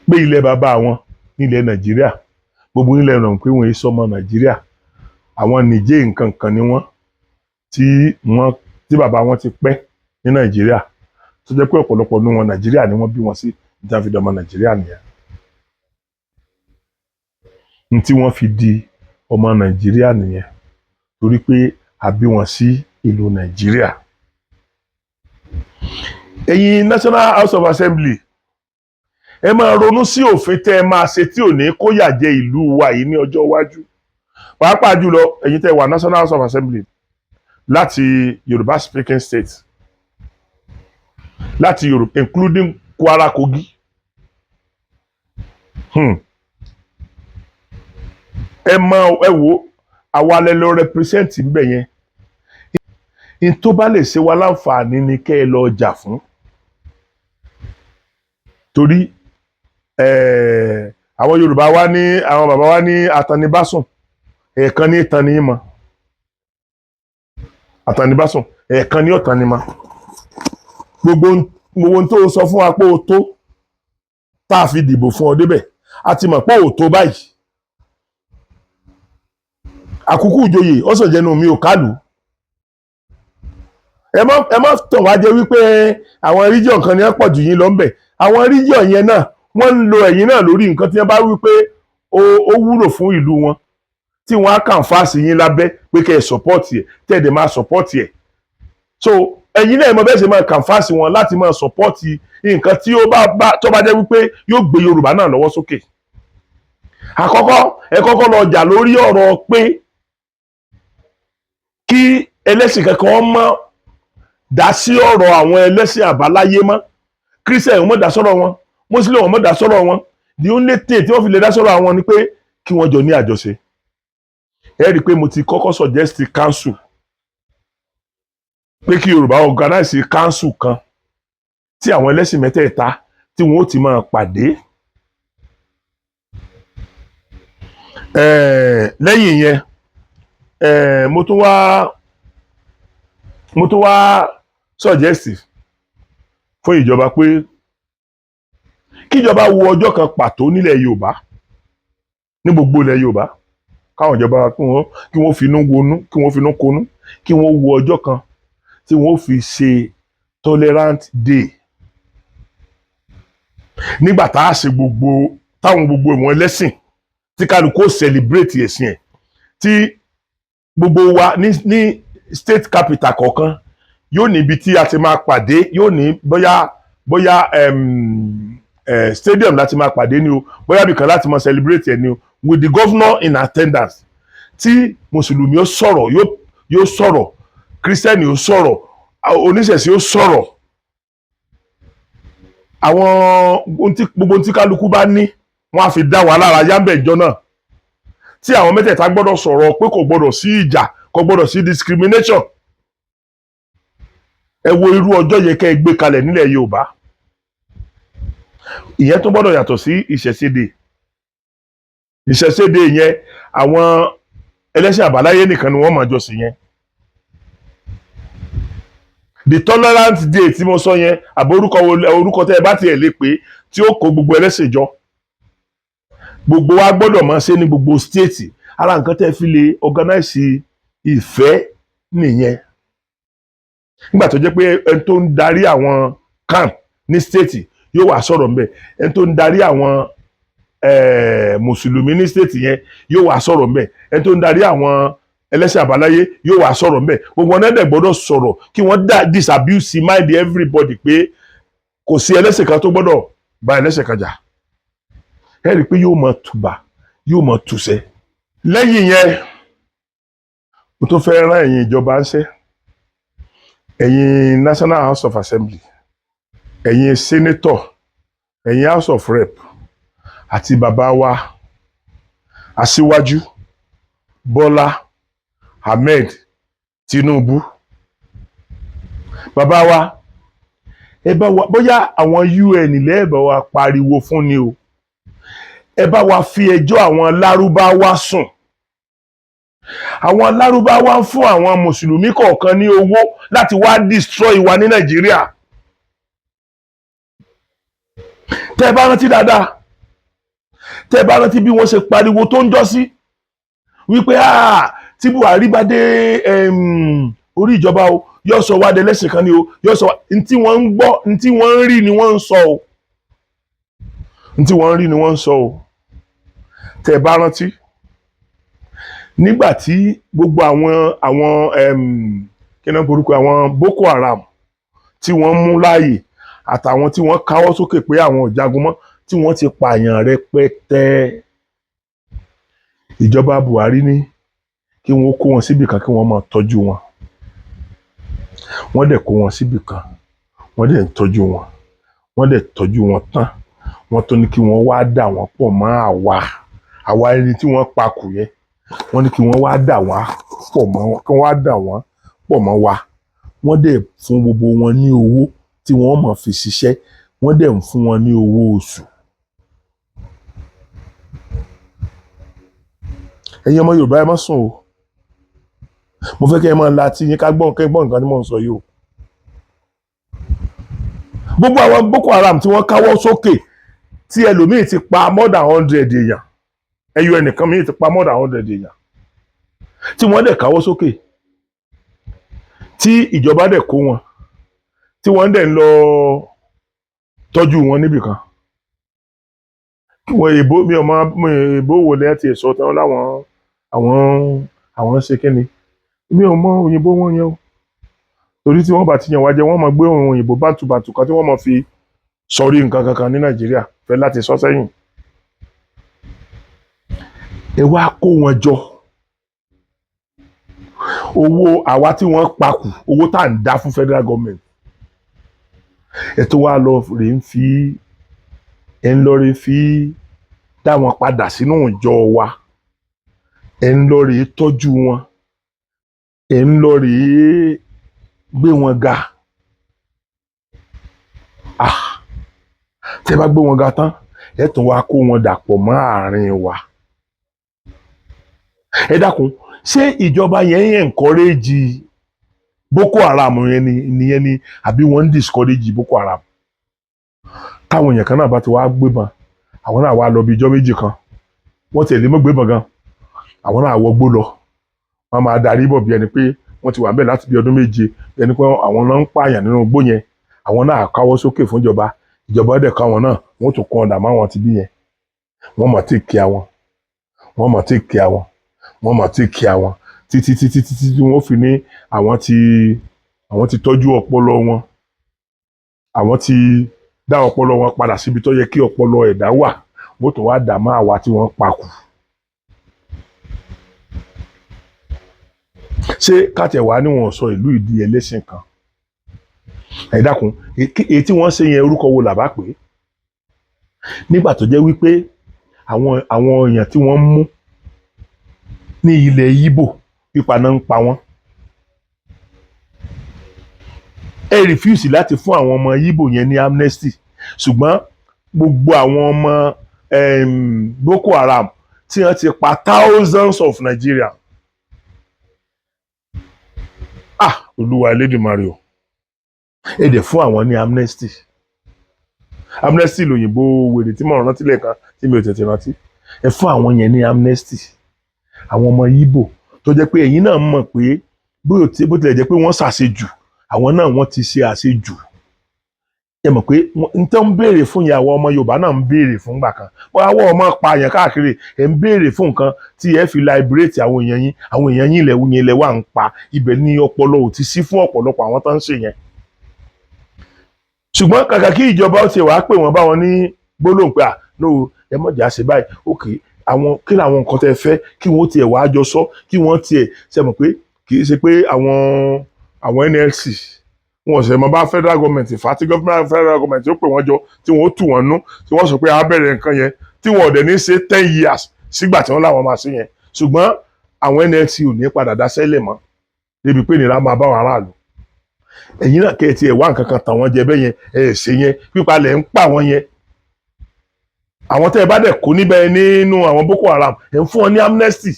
pé ilẹ̀ bàbá àwọn ní ilẹ̀ Nàìjíríà, gbogbo ilẹ̀ ràn pé wọ́n yé sọmọ Nàìjíríà, àwọn Nìjẹ́ nǹkan kan ni wọ́n tí bàbá wọn ti pẹ́ ní Nàìjíríà tó jẹ́ pé ọ̀pọ̀lọpọ̀ ní wọn Nàìjíríà ni wọ́n bí wọn sí níta fi dọmọ Nàìjíríà nìyẹn ní tí wọ́n fi di ọmọ Nàìjíríà nìyẹn torí pé a bí wọn sí ìlú Nàìjíríà. Ẹ̀yin National House of Assembly ẹ máa ronú sí òfin tẹ́ ẹ máa ṣe tí ò ní kó yà jẹ ìlú wa yìí ní ọjọ́ iwájú, pàápàá jùlọ ẹ̀yin tẹ́ wà National House of Assembly láti Yorùbá speaking states, láti Yorùbá including Kwara, Kogi. Ẹ wo àwa lẹ lọ represent ń bẹ̀ yẹn, in tó bá lè ṣe wá láǹfààní ni kẹ́ ẹ lọ jà fún, torí àwọn Yorùbá wa ní àwọn bàbá wa ní àtànibásùn ẹ̀ẹ̀kan ní ìtàn ní mọ́, àtànibásùn ẹ̀ẹ̀kan ní ọ̀tàn ní mọ́. Gbogbo tó sọ fún wa pé o tó tá a fi dìbò fún ọ débẹ̀ a ti mọ̀ pé o tó báyìí. Àkúkú ìjòyè ó sàn jẹnu mi ò kálù. Ẹ má tàn wá jẹ wípé àwọn region kan ní wọ́n pọ̀ jù yín lọ ń bẹ̀. Àwọn region yẹn náà wọ́n ń lo ẹ̀yin náà lórí nǹkan tí wọ́n bá wípé ó wúlò fún ìlú wọn, tí wọ́n á kàn fáàsì yín lábẹ́ pé kẹ́ ẹ support ẹ̀ tẹ́ ẹ̀ dẹ̀ máa support ẹ̀. So ẹ̀yin náà mọ̀ bẹ́ẹ̀ ṣe máa kàn fáàsì wọn láti máa support nǹkan tí tó bá jẹ́ wípé yóò gbé Yorùbá náà lọ́wọ́ sókè. Àkọ́kọ́ ẹ kọ́kọ́ lọ jà lórí ọ̀rọ̀ pé kí ẹlẹ́sìn kankan mọ́ dá sí ọ̀rọ̀ àwọn ẹlẹ́sìn àbáláyé mọ́, Christian wọn mọ́ dá sọ́rọ̀ wọn, Muslim wọn mọ́ dá sọ́rọ̀ wọn. The only thing tí wọ́n fi lè dá sọ́rọ̀ àwọn ni pé kí wọ́n jọ ní àjọṣe. Ẹ rí i pé mo ti kọ́kọ́ suggest council pé kí Yorùbá organize council kan tí àwọn ẹlẹ́sìn mẹ́tẹ̀ẹ̀ta tí wọ́n ó ti máa pàdé. Lẹ́yìn yẹn mo tún wá suggest fún ìjọba pé kíjọba wo ọjọ́ kan pàtó nílẹ̀ Yorùbá, ní gbogbo ilẹ̀ Yorùbá, káwọn ìjọba kí wọ́n finú wonú, kí wọ́n finú konú, kí wọ́n wo ọjọ́ kan tí wọ́n fi ṣe tolerant day, nígbà tá a ṣe táwọn gbogbo ìwọ̀n ẹlẹ́sìn tí kálukú celebrate ẹ̀sìn ẹ̀, tí gbogbo wa ní state capital kọ̀ọ̀kan yóò ní ibi tí a ti máa pàdé, yóò ní bóyá stadium láti máa pàdé ni o, bóyá ibìkan láti máa celebrate ẹ̀ ni o, with the governor in attendance, tí mùsùlùmí ó sọ̀rọ̀, yóò sọ̀rọ̀, kírísítẹ́nì ó sọ̀rọ̀, oníṣẹ̀ṣe ó sọ̀rọ̀, àwọn gbogbo tí kálukú bá ní wọ́n á fi dá wa lára yámbẹ̀ ìjọ náà, tí àwọn mẹ́tẹ̀ẹ̀ta gbọ́dọ̀ sọ̀rọ̀ pé kò gbọ́dọ̀ sí ìjà, kò gbọ́dọ̀ sí discrimination. Ẹ wo irú ọjọ́ yẹn kẹ́ ẹ gbé kalẹ̀ nílẹ̀ Yorùbá. Ìyẹn tó gbọ́dọ̀ yàtọ̀ sí ìṣẹ̀ṣẹ̀dé. Ìṣẹ̀ṣẹ̀dé yẹn àwọn ẹlẹ́sìn àbáláyé nìkan ni wọ́n máa jọ sí yẹn. The tolerant day tí mo sọ yẹn àbí orúkọ tẹ́ ẹ bá tiẹ̀ lè pè tí ó kó gbogbo ẹlẹ́sìn jọ, gbogbo wa gbọ́dọ̀ máa ṣe ní gbogbo state. Ara nǹkan tẹ́ fi lè organize ìfẹ́ nìyẹn. Nígbà tó jẹ́ pé ẹni tó ń darí àwọn camp ní state yóò wá sọ̀rọ̀ ńbẹ̀, ẹni tó ń darí àwọn mùsùlùmí ní state yẹn yóò wá sọ̀rọ̀ ńbẹ̀, ẹni tó ń darí àwọn ẹlẹ́sìn àbáláyé yóò wá sọ̀rọ̀ ńbẹ̀. Gbogbo wọn náà gbọ́dọ̀ sọ̀rọ̀ kí wọ́n disabuse mind everybody pé kò sí ẹlẹ́sìn kan tó gbọ́dọ̀ bá ẹlẹ́sìn kan jà. Ẹ rí i pé yóò mọ tùbà, yóò mọ tùṣẹ́. Lẹ́yìn yẹn mo tún fẹ́ rán ẹ̀yin ìjọba ń ṣẹ́, ẹ̀yin National House of Assembly, ẹ̀yin Senator, ẹ̀yin House of Rep àti bàbá wa Aṣíwájú Bọ́lá Ahmed Tinubu. Bàbá wa ẹ bá wa, bóyá àwọn UN ilẹ̀ ẹ bá wa pariwo fún ni o, ẹ bá wa fi ẹjọ́ àwọn Lárúbáwá sùn àwọn lárúbáwá ń fún àwọn mùsùlùmí kọ̀ọ̀kan ní owó láti wá destroy wa ní Nàìjíríà. tẹ́ ẹ bá rántí dáadáa, tẹ́ ẹ bá rántí bí wọ́n ṣe pariwo tó ń jọ́ sí wípé tí Buhari bá dé orí ìjọba o yóò sọ wá dẹlẹ́sìn kan ni o, yóò sọ wá ntí wọ́n ń gbọ́, ntí wọ́n ń rí ni wọ́n ń sọ o, ntí wọ́n ń rí ni wọ́n ń sọ o. tẹ́ ẹ bá rántí nígbà tí gbogbo àwọn kí ni orúkọ àwọn Boko Haram tí wọ́n mú láàyè àtàwọn tí wọ́n káwọ́ sókè pé àwọn ò jagun mọ́ tí wọ́n ti pààyàn rẹpẹtẹ, ìjọba Buhari ní kí wọ́n kó wọn síbì kan kí wọ́n máa tọ́jú wọn. wọ́n dẹ̀ kó wọn síbì kan, wọ́n dẹ̀ ń tọ́jú wọn, wọ́n dẹ̀ tọ́jú wọn tán, wọ́n tó ní kí wọ́n wá dà wọ́n pọ̀ mọ́ àwa ẹni tí wọ́n pa kù yẹn, wọ́n ní kí wọ́n wá dà wọ́n pọ̀ mọ́, kí wọ́n wá dà wọ́n pọ̀ mọ́ wa. wọ́n dẹ̀ fún gbogbo wọn ní owó tí wọ́n máa fi ṣiṣẹ́, wọ́n dẹ̀ ń fún wọn ní owó oṣù. ẹ̀yin ọmọ Yorùbá ẹ má sùn o, mo fẹ́ kẹ́ ẹ máa la tí yín ká gbọ́n nǹkan tí mò ń sọ yìí o. gbogbo àwọn Boko Haram tí wọ́n káwọ́ sókè tí ẹlòmíì ti pa more than 100 èèyàn, ẹyọ ẹnìkan míì ti pa more than 100 èèyàn, tí wọ́n dẹ̀ káwọ́ sókè tí ìjọba dẹ̀ kó wọn tí wọ́n dẹ̀ ń lọ tọ́jú wọn níbìkan. wọ́n èbó mi ọmọ èbó wo lẹ́yìn tí ẹ̀ sọ tán láwọn àwọn ṣe kí ni, mi ò mọ òyìnbó wọn yẹn o, torí tí wọ́n bá ti yàn wá jẹ wọ́n máa gbé ohun òyìnbó bàtùbàtù kan tí wọ́n máa fi sọrí nǹkan kankan ní Nàìjíríà fẹ́ láti sọ sẹ́yìn. ẹ wá kó wọn jọ, owó àwa tí wọ́n pa kù, owó tá à ń dá fún federal government, ẹ tó wá lọ rè ń fi dá wọn padà sínú ìjọ wa, ẹ ń lọ rè tọ́jú wọn, ẹ ń lọ rè gbé wọn ga. tẹ́ bá gbé wọn ga tán ẹ tún wá kó wọn dàpọ̀ mọ́ àárín wa. ẹ dákun, ṣé ìjọba yẹn ń encourage Boko Haram nìyẹn ni àbí wọ́n ń discourage Boko Haram? táwọn èèyàn kan náà bá ti wá gbébọn, àwọn náà wá lọ bí ijọ́ méjì kan, wọ́n tiẹ̀ lè mọ́ gbébọn gan, àwọn náà wọgbó lọ, wọ́n máa darí bọ̀ bí ẹni pé wọ́n ti wà bẹ́ẹ̀ láti bí ọdún méje, bí ẹni pé àwọn náà ń pààyàn nínú igbó yẹn, àwọn náà káwọ́ sókè fún ìjọba dẹ̀ káwọn náà wọ́n tún kọ́ ọ̀dà máwọn ti bí yẹn, wọ́n mọ̀ tí kí àwọn, wọ́n mọ̀ tí kí àwọn, wọ́n mọ̀ tí kí àwọn títí tí wọ́n fi ní àwọn ti tọ́jú ọpọlọ wọn, àwọn ti dá ọpọlọ wọn padà síbi tó yẹ kí ọpọlọ ẹ̀dá wà, wọ́n tún wá dà mọ́ àwa tí wọ́n pa kù. ṣé káàtẹ̀ wá ní wọn sọ ìlú ìdí ẹlẹ́sìn kan? ẹ dákun, èyí tí wọ́n ṣe yẹn orúkọ wo làbá pè é? nígbà tó jẹ́ wípé àwọn èèyàn tí wọ́n mú ní ilẹ̀ Yíbò pípa náà ń pa wọ́n, ẹ rìfúùsì láti fún àwọn ọmọ Yíbò yẹn ní amnesty, ṣùgbọ́n gbogbo àwọn ọmọ Boko Haram tí wọ́n ti pa thousands of Nigeria. Olúwa Elédùmarè o, ẹ dẹ̀ fún àwọn ní amnesty. amnesty lòyìnbó wèrè tí mo rántí lẹ́ẹ̀kan tí mi ò tètè rántí. ẹ fún àwọn yẹn ní amnesty, àwọn ọmọ Yíbò tó jẹ́ pé ẹ̀yin náà mọ̀ pé bó tilẹ̀ jẹ́ pé wọ́n ṣàṣejù, àwọn náà wọ́n ti ṣe àṣejù. ẹ mọ̀ pé n tó ń béèrè fún yẹn àwọn ọmọ Yorùbá náà ń béèrè fún gbà kan, wọ́n àwọn ọmọ pààyàn káàkiri ẹ̀ ń béèrè fún nǹkan tí ẹ fi liberate àwọn èèyàn yín ilẹ̀ wà ń pa, ibẹ̀ ní ọpọlọ ò ti sí fún ọ̀pọ̀lọpọ̀ àwọn tó ń ṣe yẹn. ṣùgbọ́n kàkà kí ìjọba ó ti wàá pè wọ́n bá wọn ní gbólóhùn pé no ẹ mọ̀jà ṣe báyìí, okay, àwọn kí làwọn nǹkan tẹ́ fẹ́ kí wọ́n tiẹ̀ wàá jọ sọ, kí wọ́n tiẹ̀ ṣe mọ̀ pé kì í ṣe pé àwọn NLC wọn ṣe mọ bá federal government fà á tí federal government ó pè wọ́n jọ tí wọ́n ó tù wọ́n nú tí wọ́n sọ pé a bẹ̀rẹ̀ nǹkan yẹn tí wọ́n ò dẹ̀ ní ṣe 10 years sígbà tí wọ́n láwọn máa ṣe yẹn. ṣùgbọ́n àwọn NLC ò ní padà dá sẹ́lẹ̀ mọ́ débi pé nira máa bá wọn aráàlú. ẹ̀yin náà kẹ́ ẹ tiẹ̀ wá nǹkan kan tàn wọ́n jẹ bẹ́ẹ̀ yẹn ẹ̀ ṣe yẹn pípa lẹ̀ ń pa wọ́n yẹn. àwọn tẹ́ ẹ bá dẹ̀ kó níbẹ̀ nínú àwọn Boko Haram ẹ̀ ń fún wọn ní amnesty.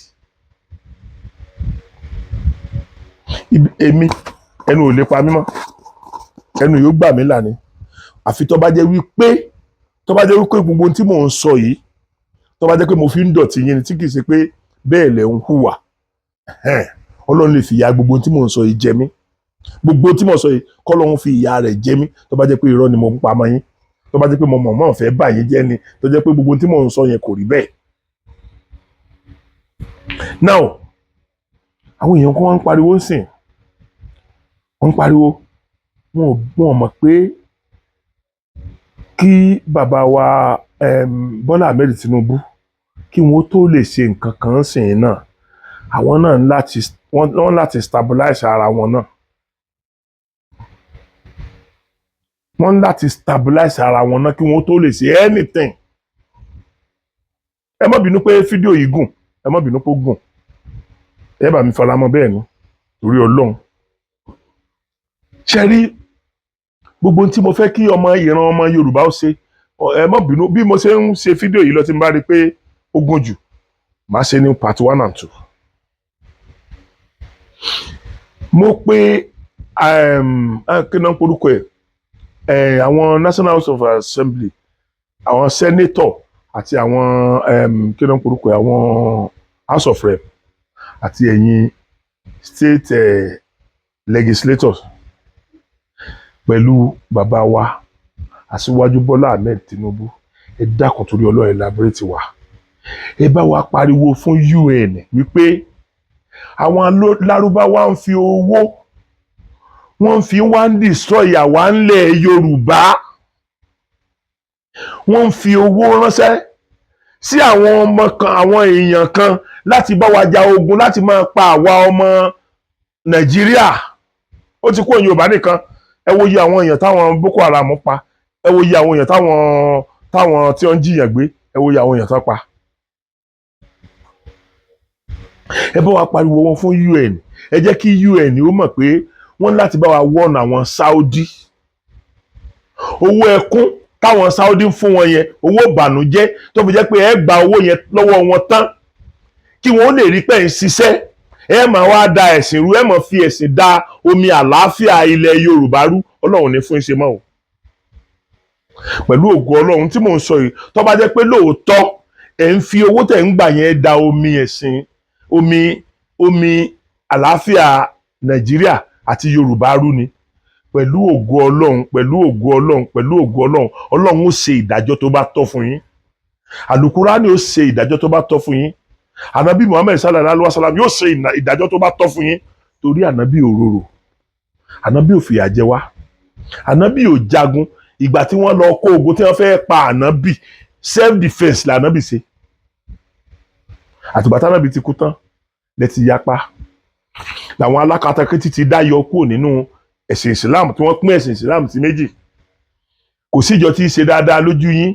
èmi ẹnu ò lè pa mí mọ́, ẹnu yóò gbà mí là ni àfi tó bá jẹ́ wípé gbogbo ohun tí mò ń sọ yìí tó bá jẹ́ pé mo fi ń dọ̀tí yín ni tí kì í ṣe pé bẹ́ẹ̀ lẹ̀ ń hùwà Ọlọ́run lè fi ìyà gbogbo ohun tí mò ń sọ yìí jẹ mí, gbogbo ohun tí mò ń sọ yìí k'Ọlọ́run fi ìyà rẹ̀ jẹ mí tó bá jẹ́ pé irọ́ ni mo ń pa mọ́ yín, tó bá jẹ́ pé mo mọ̀ fẹ́ bà yín jẹ́ ni, tó jẹ́ pé gbogbo ohun tí mò ń sọ yẹn kò rí bẹ́ẹ̀. Now àwọn èèyàn kan wọ́n ń pariwo ń sìn, wọ́n ń pariwo wọn ò mọ̀ pé kí bàbá wa Bọ́lá Ahmed Tinubu kí wọ́n tó lè ṣe nǹkan kan sìn náà àwọn náà wọ́n láti stabilize ara wọn náà, wọ́n láti stabilize ara wọn náà kí wọ́n tó lè ṣe anything. Ẹ má bínú pé fídíò yìí gùn, ẹ má bínú pé ó gùn, ẹ bá mi fara mọ́ bẹ́ẹ̀ ni torí Ọlọ́run. Ṣé rí gbogbo ohun tí mo fẹ́ kí ìran ọmọ Yorùbá ó ṣe, ẹ má bínú bí mo ṣe ń ṣe fídíò yìí lọ tí mo bá rí pé ó gùn jù màá ṣe ní part 1 and 2. Mo pe kí náà ń porúkọ ẹ̀ àwọn National House of Assembly, àwọn senator àti àwọn kí náà ń porúkọ ẹ̀ àwọn House of Rep àti ẹ̀yin state legislators pẹ̀lú bàbá wa Aṣíwájú Bọ́lá Ahmed Tinubu, ẹ dákun torí Ọlọ́run elaborate wa, ẹ bá wa pariwo fún UN wípé àwọn Lárúbáwá ń fi owó wọ́n fi wá ń destroy àwa ńlẹ̀ Yorùbá, wọ́n ń fi owó ránṣẹ́ sí àwọn ọmọ kan àwọn èèyàn kan láti bá wa ja ogun láti máa pa àwa ọmọ Nàìjíríà. Ó ti kó Yorùbá nìkan, ẹ wo iye àwọn èèyàn táwọn Boko Haram pa, ẹ wo iye àwọn èèyàn táwọn tí wọ́n ń jiyàn gbé, ẹ wo iye àwọn èèyàn tán pa. Ẹ bá wa pariwo wọn fún UN, ẹ jẹ́ kí UN ó mọ̀ pé wọ́n láti bá wa wọ́n àwọn Saudi. Owó ẹkún táwọn Saudi ń fún wọn yẹn, owó ìbànújẹ́ tó fi jẹ́ pé ẹ gba owó yẹn lọ́wọ́ wọn tán kí wọ́n lè rí pé ń ṣiṣẹ́, ẹ máa wá da ẹ̀sìn rú, ẹ máa fi ẹ̀sìn da omi àlàáfíà ilẹ̀ Yorùbá rú. Ọlọ́run ní fún ìṣe mọ́ o. Pẹ̀lú ògo Ọlọ́run tí mò ń sọ yìí, tó bá jẹ́ pé lóòótọ́ ẹ̀ ń fi owó tẹ̀ ń gbà yẹn da omi ẹ̀sìn omi àlàáfíà Nàìjíríà àti Yorùbá rú ni, pẹ̀lú ògo Ọlọ́run Ọlọ́run ó ṣe ìdájọ́ tó bá tọ́ fún yín. Àlùkùránì ó ṣe ìdájọ́ tó bá tọ́ fún yín. Ànábì Muhammad sallallahu alaihi wasallam yóò ṣe ìdájọ́ tó bá tọ́ fún yín, torí ànábì òróró, ànábì ò fìyà jẹ wá, ànábì ò jagun. Ìgbà tí wọ́n lọ kó ogun tí wọ́n fẹ́ pa ànábì, self defence lànábì ṣe. Àtìgbà tánábì ti kú tán lẹ ti yapa, làwọn alákatakítí ti dá yọ kúrò nínú ẹ̀sìn Islam tí wọ́n pín ẹ̀sìn Islam sí méjì. Kò síjọ tí í ṣe dáadáa lójú yín,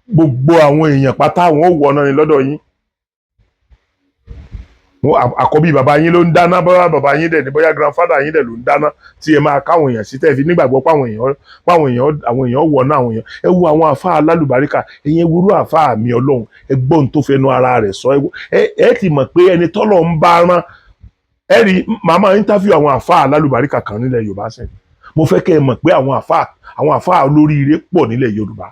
gbogbo àwọn èèyàn pátá wọn ò wọ̀nà ni lọ́dọ̀ yín. Àkọ́bí bàbá yín ló ń dáná, bóyá bàbá yín dẹ̀ ní bóyá grandfather yín dẹ̀ ló ń dáná tí ẹ máa káwọn èèyàn sí tẹ́ fi nígbàgbọ́ páwọn èèyàn wọ̀nà àwọn èèyàn. Ẹ wo àwọn àfáà alálùbáríkà, ẹ̀yin ewúrú àfáà mi Ọlọ́run, ẹ gbọ́n tó fẹnu ara rẹ̀ sọ, ẹ ti mọ̀ pé ẹni tọ́lọ̀ ń bá rán. Ẹ rí màmá interview àwọn àfáà alálùbáríkà kan nílẹ̀ Yorùbá sẹ́yìn, mo fẹ́ kẹ́ ẹ mọ̀ pé àwọn àfáà olóríire pọ̀ nílẹ̀ Yorùbá.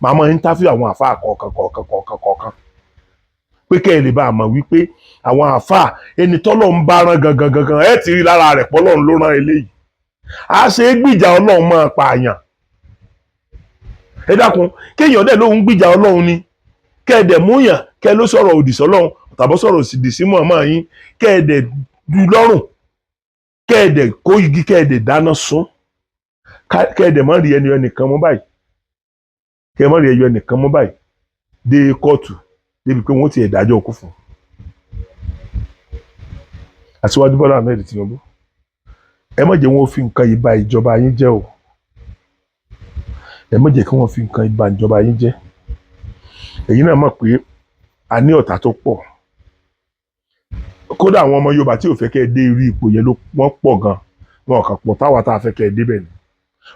Màmá interview àwọn àfáà kọ̀ọ̀kan pé kẹ́ ẹ lè bá a mọ̀ wípé àwọn àfáà ẹni tọ́lọ̀ ń bá rán gangan ẹ ti rí lára rẹ̀ pọ́ Ọlọ́run ló rán eléyìí. A ṣe é gbìjà Ọlọ́run máa pààyàn. Ẹ dákun kéèyàn dẹ̀ lóhun gbìjà Ọlọ́run ni, kẹ́ ẹ dẹ̀ múyàn kẹ́ ẹ ló sọ̀rọ̀ òdì sọ́lọ́run tàbí sọ̀rọ̀ òdì sí mọ̀ọ́mọ́ yín, kẹ́ ẹ dẹ̀ du lọ́rùn, kẹ́ ẹ dẹ̀ kó igi, kẹ́ ẹ dẹ̀ dáná sun, kẹ́ ẹ dẹ̀ má rí ẹnìkan mú báyìí, kẹ́ ẹ má rí ẹnìkan mú báyìí dé kóòtù débi pé wọ́n ti ẹ̀dájọ́ òkú fún. Aṣíwájú Bọ́lá Ahmed Tinubu, ẹ má jẹ́ wọ́n fi nǹkan yìí ba ìjọba yín jẹ́ o, ẹ má jẹ́ kí wọ́n fi nǹkan yìí ba ìjọba yín jẹ́. Ẹ̀yin náà mọ̀ pé a ní ọ̀tá tó pọ̀, kódà àwọn ọmọ Yorùbá tí ò fẹ́ kẹ́ ẹ dé irú ipò yẹn wọ́n pọ̀ gan, wọn kàn pọ̀ táwa tá a fẹ́ kẹ́ ẹ débẹ̀ ni.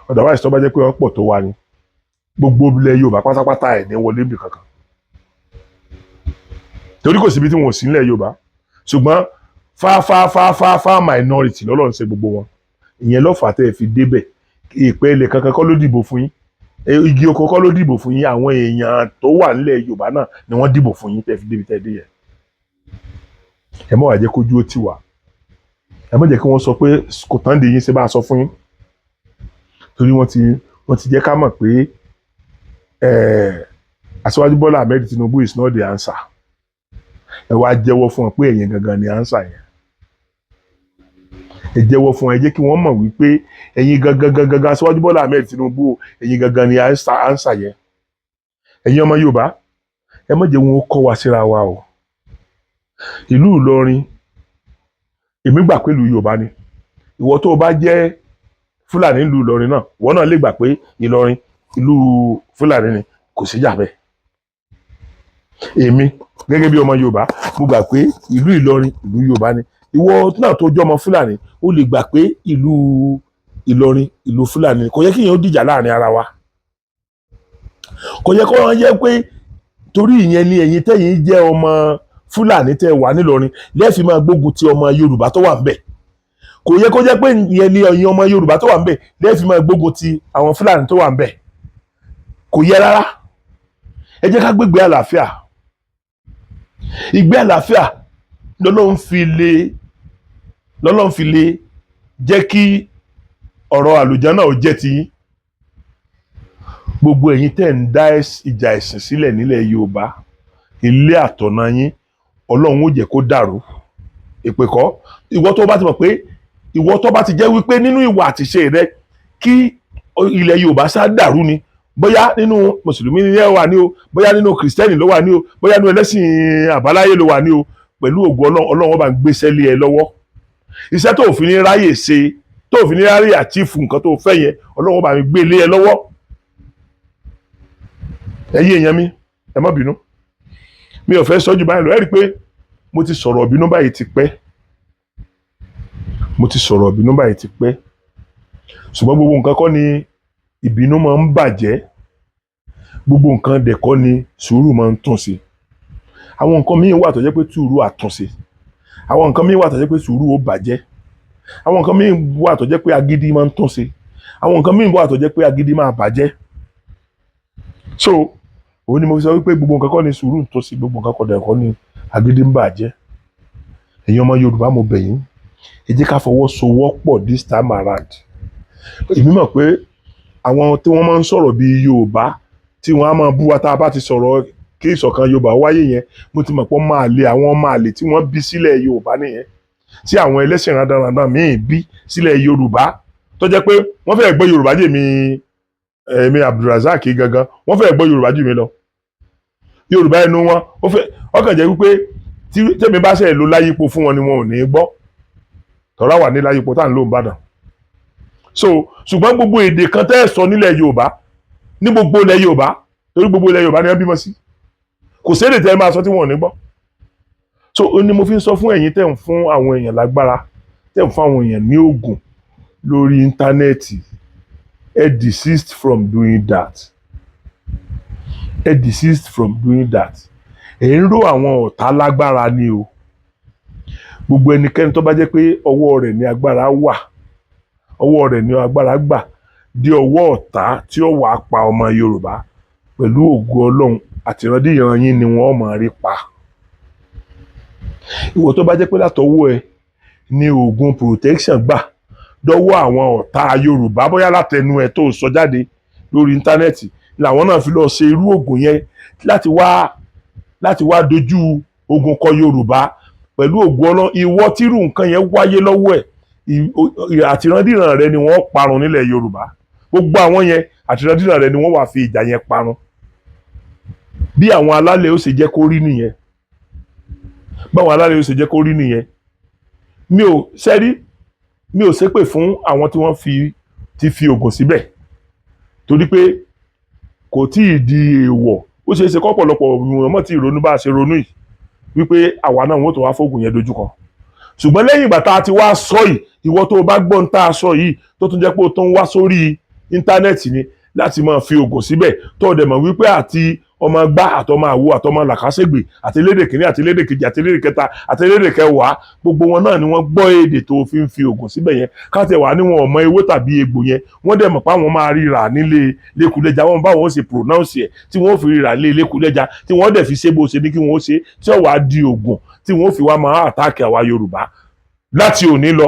Otherwise tó bá jẹ́ pé wọ́n pọ̀ tó wa ni, gbogbo ilẹ̀ Yorùbá pátápátá ẹ̀ ní wọlé bì kankan, torí kò síbi tí wọn ò sí nílẹ̀ Yorùbá. Ṣùgbọ́n far minority lọ́lọ́run ṣe gbogbo wọn. Ìyẹn ló fà á tẹ́ ẹ fi débẹ̀. Ìpele kankan kọ́ ló dìbò fún yín, igi oko kọ́ ló dìbò fún yín, àwọn èèyàn tó wà nílẹ̀ Yorùbá náà ni wọ́n dìbò fún yín tẹ́ fi débi tẹ́ dé yẹn. Ẹ má wá jẹ́ kójú ó tì wá, ẹ má jẹ́ kí wọ́n sọ pé kò tán de yín ṣe bá a sọ fún yín, torí wọ́n ti jẹ́ ká mọ̀ pé Aṣíwájú Bọ́lá Ahmed Tinubu is not the answer. Ẹ wá jẹ́wọ́ fún wọn pé ẹ̀yin gangan ni answer yẹn. Ẹ jẹ́wọ́ fún wọn, ẹ jẹ́ kí wọ́n mọ̀ wípé ẹ̀yin gangan Aṣíwájú Bọ́lá Ahmed Tinubu, ẹ̀yin gangan ni answer yẹn. Ẹ̀yin ọmọ Yorùbá, ẹ má jẹ́ wọn ó kọ́ wa síra wa o. Ìlú Ìlọrin, èmi gbà pé ìlú Yorùbá ni. Ìwọ tó o bá jẹ́ Fúlàní ìlú Ìlọrin náà, ìwọ náà lè gbà pé Ìlọrin ìlú Fúlàní ni, kò sí jà bẹ́ẹ̀. Èmi gẹ́gẹ́ bí ọmọ Yorùbá, mo gbà pé ìlú Ìlọrin ìlú Yorùbá ni. Ìwọ náà tó jẹ́ ọmọ Fúlàní, ó lè gbà pé ìlú Ìlọrin ìlú Fúlàní ni. Kò yẹ kí èèyàn ó dìjà láàrin ara wa. Kò yẹ kó wọ́n jẹ́ pé torí ìyẹn ni ẹ̀yin tẹ́yin jẹ́ ọmọ Fúlàní tẹ́ wà nílọrin lẹ́ẹ̀fì máa gbógun ti ọmọ Yorùbá tó wà ńbẹ̀. Kò yẹ kó jẹ́ pé ìyẹn ni ẹ̀yin ọmọ Yorùbá tó wà ńbẹ̀ lẹ́ẹ̀fì máa gbógun ti àwọn Fúlàní tó wà ńbẹ̀. Kò yẹ rárá. Ẹ jẹ́ ká gbégbé àlàáfíà. Ìgbé àlàáfíà lọ́lọ́run fi lè jẹ́ kí ọ̀rọ̀ àlùjánnà ó jẹ́ ti yín. Gbogbo ẹ̀yin tẹ́ ń dá ìjà ẹ̀sìn sílẹ̀ nílẹ̀ Yorùbá, ilé àtọ̀nà yín Ọlọ́run ó jẹ́ kó dàrú. Èpè kọ́. Ìwọ tó bá ti mọ̀ pé ìwọ tó bá ti jẹ́ wípé nínú ìwà àtìṣe rẹ kí ilẹ̀ Yorùbá sá dàrú ni, bóyá nínú Mùsùlùmí ni ẹ wà ní o, bóyá nínú Kìrìsìtẹ́nì ló wà ní o, bóyá nínú ẹlẹ́sìn àbáláyé ló wà ní o, pẹ̀lú ògo Ọlọ́run bá ń gbéṣẹ́ lé ẹ lọ́wọ́. Iṣẹ́ tó fi ní ráyè ṣe, tó fi ní ráyè àchífù nǹkan tó fẹ́ yẹn, Ọlọ́run bá ń gbé lé ẹ lọ́wọ́. Ẹ̀yin èèyàn mi, ẹ má bínú. Mi ò fẹ́ sọ́jú báyìí lọ. Ẹ rí i pé mo ti sọ̀rọ̀ ìbínú báyìí ti pẹ́. Ṣùgbọ́n gbogbo nǹkan kọ́ ni ìbínú máa ń bàjẹ́. Gbogbo nǹkan dẹ̀ kọ́ ni sùúrù máa ń tún ṣe. Àwọn nǹkan míì wà tó jẹ́ pé sùúrù àtúnṣe. Àwọn nǹkan míì wà tó jẹ́ pé sùúrù ó bàjẹ́. Àwọn nǹkan míì wà tó jẹ́ pé agídí máa ń tún ṣe. Àwọn nǹkan míì wà tó jẹ́ pé agídí máa bàjẹ́. So òun ni mo fi sọ wípé gbogbo nǹkan kọ́ ni sùúrù ń tún ṣe, gbogbo nǹkan kọ́ dẹ̀ kọ́ ni agídí ń bàjẹ́. Ẹ̀yin ọmọ Yorùbá, mo bẹ̀ yín, ẹ jẹ́ ká fọwọ́sowọ́pọ̀ this time around. Èmi mọ̀ pé àwọn tí wọ́n máa ń sọ̀rọ̀ bí Yorùbá tí wọ́n á máa bú wa tá a bá ti sọ̀rọ̀ kí ìṣọ̀kan Yorùbá wáyé yẹn, mo ti mọ̀ pé àwọn ọmọ àlè tí wọ́n bí sílẹ̀ Yorùbá nìyẹn, tí àwọn ẹlẹ́sìn rádaràdà míì bí sílẹ̀ Yorùbá tó jẹ́ pé wọ́n fẹ́ẹ́ gbọ́ Yorùbá jù èmi Abdulrasaq gangan, wọ́n fẹ́ẹ́ gbọ́ Yorùbá jù mí lọ. Yorùbá ẹnu wọn ọkàn jẹ́ wípé tẹ́mi bá ṣe lo láyípo fún wọn ni wọn ò ní gbọ́. Tọ́ra wà ní láyípo tá à ń lò ń bàdàn. So ṣùgbọ́n gbogbo èdè kan tẹ́ ẹ̀ sọ nílẹ̀ Yorùbá, ní gbogbo ilẹ̀ Yorùbá, torí gbogbo ilẹ̀ Yorùbá ni wọ́n bímọ sí, kò sí èdè tẹ́ ẹ máa sọ tí wọn ò ní gbọ́. So ó ní mo fi ń sọ fún ẹ̀yin tẹ́ ń fún àwọn èèyàn lágbára, tẹ́ ń fún àwọn èèyàn ní oògùn lórí íńtánẹ́ẹ̀tì, ẹ desist from doing that. Ẹ desist from doing that. Ẹ ń ró àwọn ọ̀tá lágbára ni o. Gbogbo ẹnikẹ́ni tó bá jẹ́ pé ọwọ́ rẹ̀ ní agbára wà, ọwọ́ rẹ̀ ní agbára gbà dé ọwọ́ ọ̀tá tí ó wà pa ọmọ Yorùbá, pẹ̀lú ògo Ọlọ́run àtìrandíran yín ni wọ́n máa rí pa. Ìwọ tó bá jẹ́ pé látọwọ́ ẹ ní oògùn protection gbà dọ́wọ́ àwọn ọ̀tá Yorùbá, bóyá látẹnu ẹ tó sọ jáde lórí íńtánẹ́ẹ̀tì làwọn náà fi lọ ṣe irú oògùn yẹn láti wá dojú ogun kọ Yorùbá, pẹ̀lú ògo Ọlọ́run. Ìwọ tírú nǹkan yẹn wáyé lọ́wọ́ ẹ̀, àtìrandíran rẹ ni wọ́n parun nílẹ̀ Yorùbá. Gbogbo àwọn yẹn àtìrandíran rẹ ni wọ́n wá fi ìjà yẹn parun. Bí àwọn alálẹ̀ ó ṣe jẹ́ kó rí nìyẹn. Báwọn alálẹ̀ ó ṣe jẹ́ kó rí nìyẹn. Mi ò ṣépè fún àwọn tí wọ́n ti fi ògùn síbẹ̀, torí pé kò tí ì di èèwọ̀. Ó ṣeé ṣe kọ́pọ̀lọpọ̀ èèyàn mọ̀ tí ìrònú bá ṣe ronú yìí wípé àwa náà wọ́n tó wá fóògùn yẹn dojúkọ. Ṣùgbọ́n lẹ́yìn ìgbà tá a ti wá sọ yìí, ìwọ tó o bá gbọ́n tá a sọ yìí tó tún jẹ́ pé o tó ń wá sórí íńtánẹ́ẹ̀tì ni láti máa fi ògùn síbẹ̀, tó o dẹ̀ mọ̀ wípé àti ọmọ gbá àtọmọ àwo àtọmọ làkàṣègbè àti elédè kìíní àti elédè kejì àti elédè kẹta àti elédè kẹwàá gbogbo wọn náà ni wọ́n gbọ́ èdè tó fi ń fi ògùn síbẹ̀ yẹn káàtẹ̀ wà ní wọn ọmọ ewé tàbí egbò yẹn wọ́n dẹ̀ mọ̀ pé àwọn máa ríra nílé lẹ́kùlẹ́jà wọn báwọn ṣe pronounce ẹ̀ tí wọ́n fi ríra lé lẹ́kùlẹ́jà tí wọ́n dẹ̀ fi ṣe bó ṣe ní kí wọ́n ṣe tí ó wàá di ògùn tí wọ́n fi wá máa àtàkì àwa Yorùbá láti òní lọ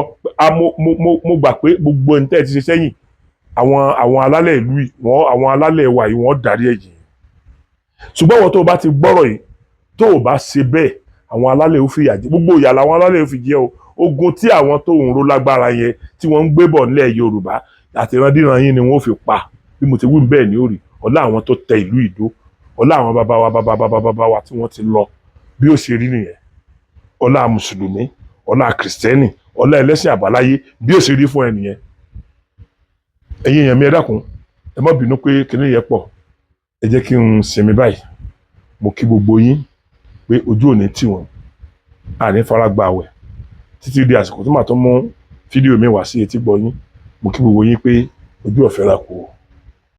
mo gbà pé gbogbo ẹni tẹ́ ti ṣe sẹ́yìn àwọn alálẹ̀ ìlú yìí àwọn alálẹ̀ wa yìí wọ́n darí ẹ̀yìn ṣùgbọ́n wọn tó o bá ti gbọ́rọ̀ yìí tó o bá ṣe bẹ́ẹ̀ àwọn alálẹ̀ ò fìyà jẹ gbogbo ìyà làwọn alálẹ̀ ò fi jẹ o ogun tí àwọn tó ń ro lágbára yẹn tí wọ́n ń gbé bọ̀ nílẹ̀ Yorùbá àti ìrandíran yín ni wọ́n fi pa bí mo ti wí bẹ́ẹ̀ ní òrì ọlá àwọn tó tẹ ìlú Ìdó ọlá àwọn bàbá wa tí wọ́n ti lọ bí ó ṣe rí nìyẹn ọlá mùsùlùmí ọlá kìrìsìtẹ́nì ọlá ẹlẹ́sìn àbáláyé bí ó ṣe rí fún ẹ nìyẹn ẹ̀yin èèyàn mi ẹ dákun ẹ má bínú pé kinní yẹn pọ̀ ẹ jẹ́ kí n sinmi báyìí mo kí gbogbo yín pé ojú òní tì wọ́n àní faragbá àwẹ̀ títí di àsìkò tó máa tó mú fídíò mi wá sí etí gbọ́ yín mo kí gbogbo yín pé ojú ọ̀fẹ́ là kú o.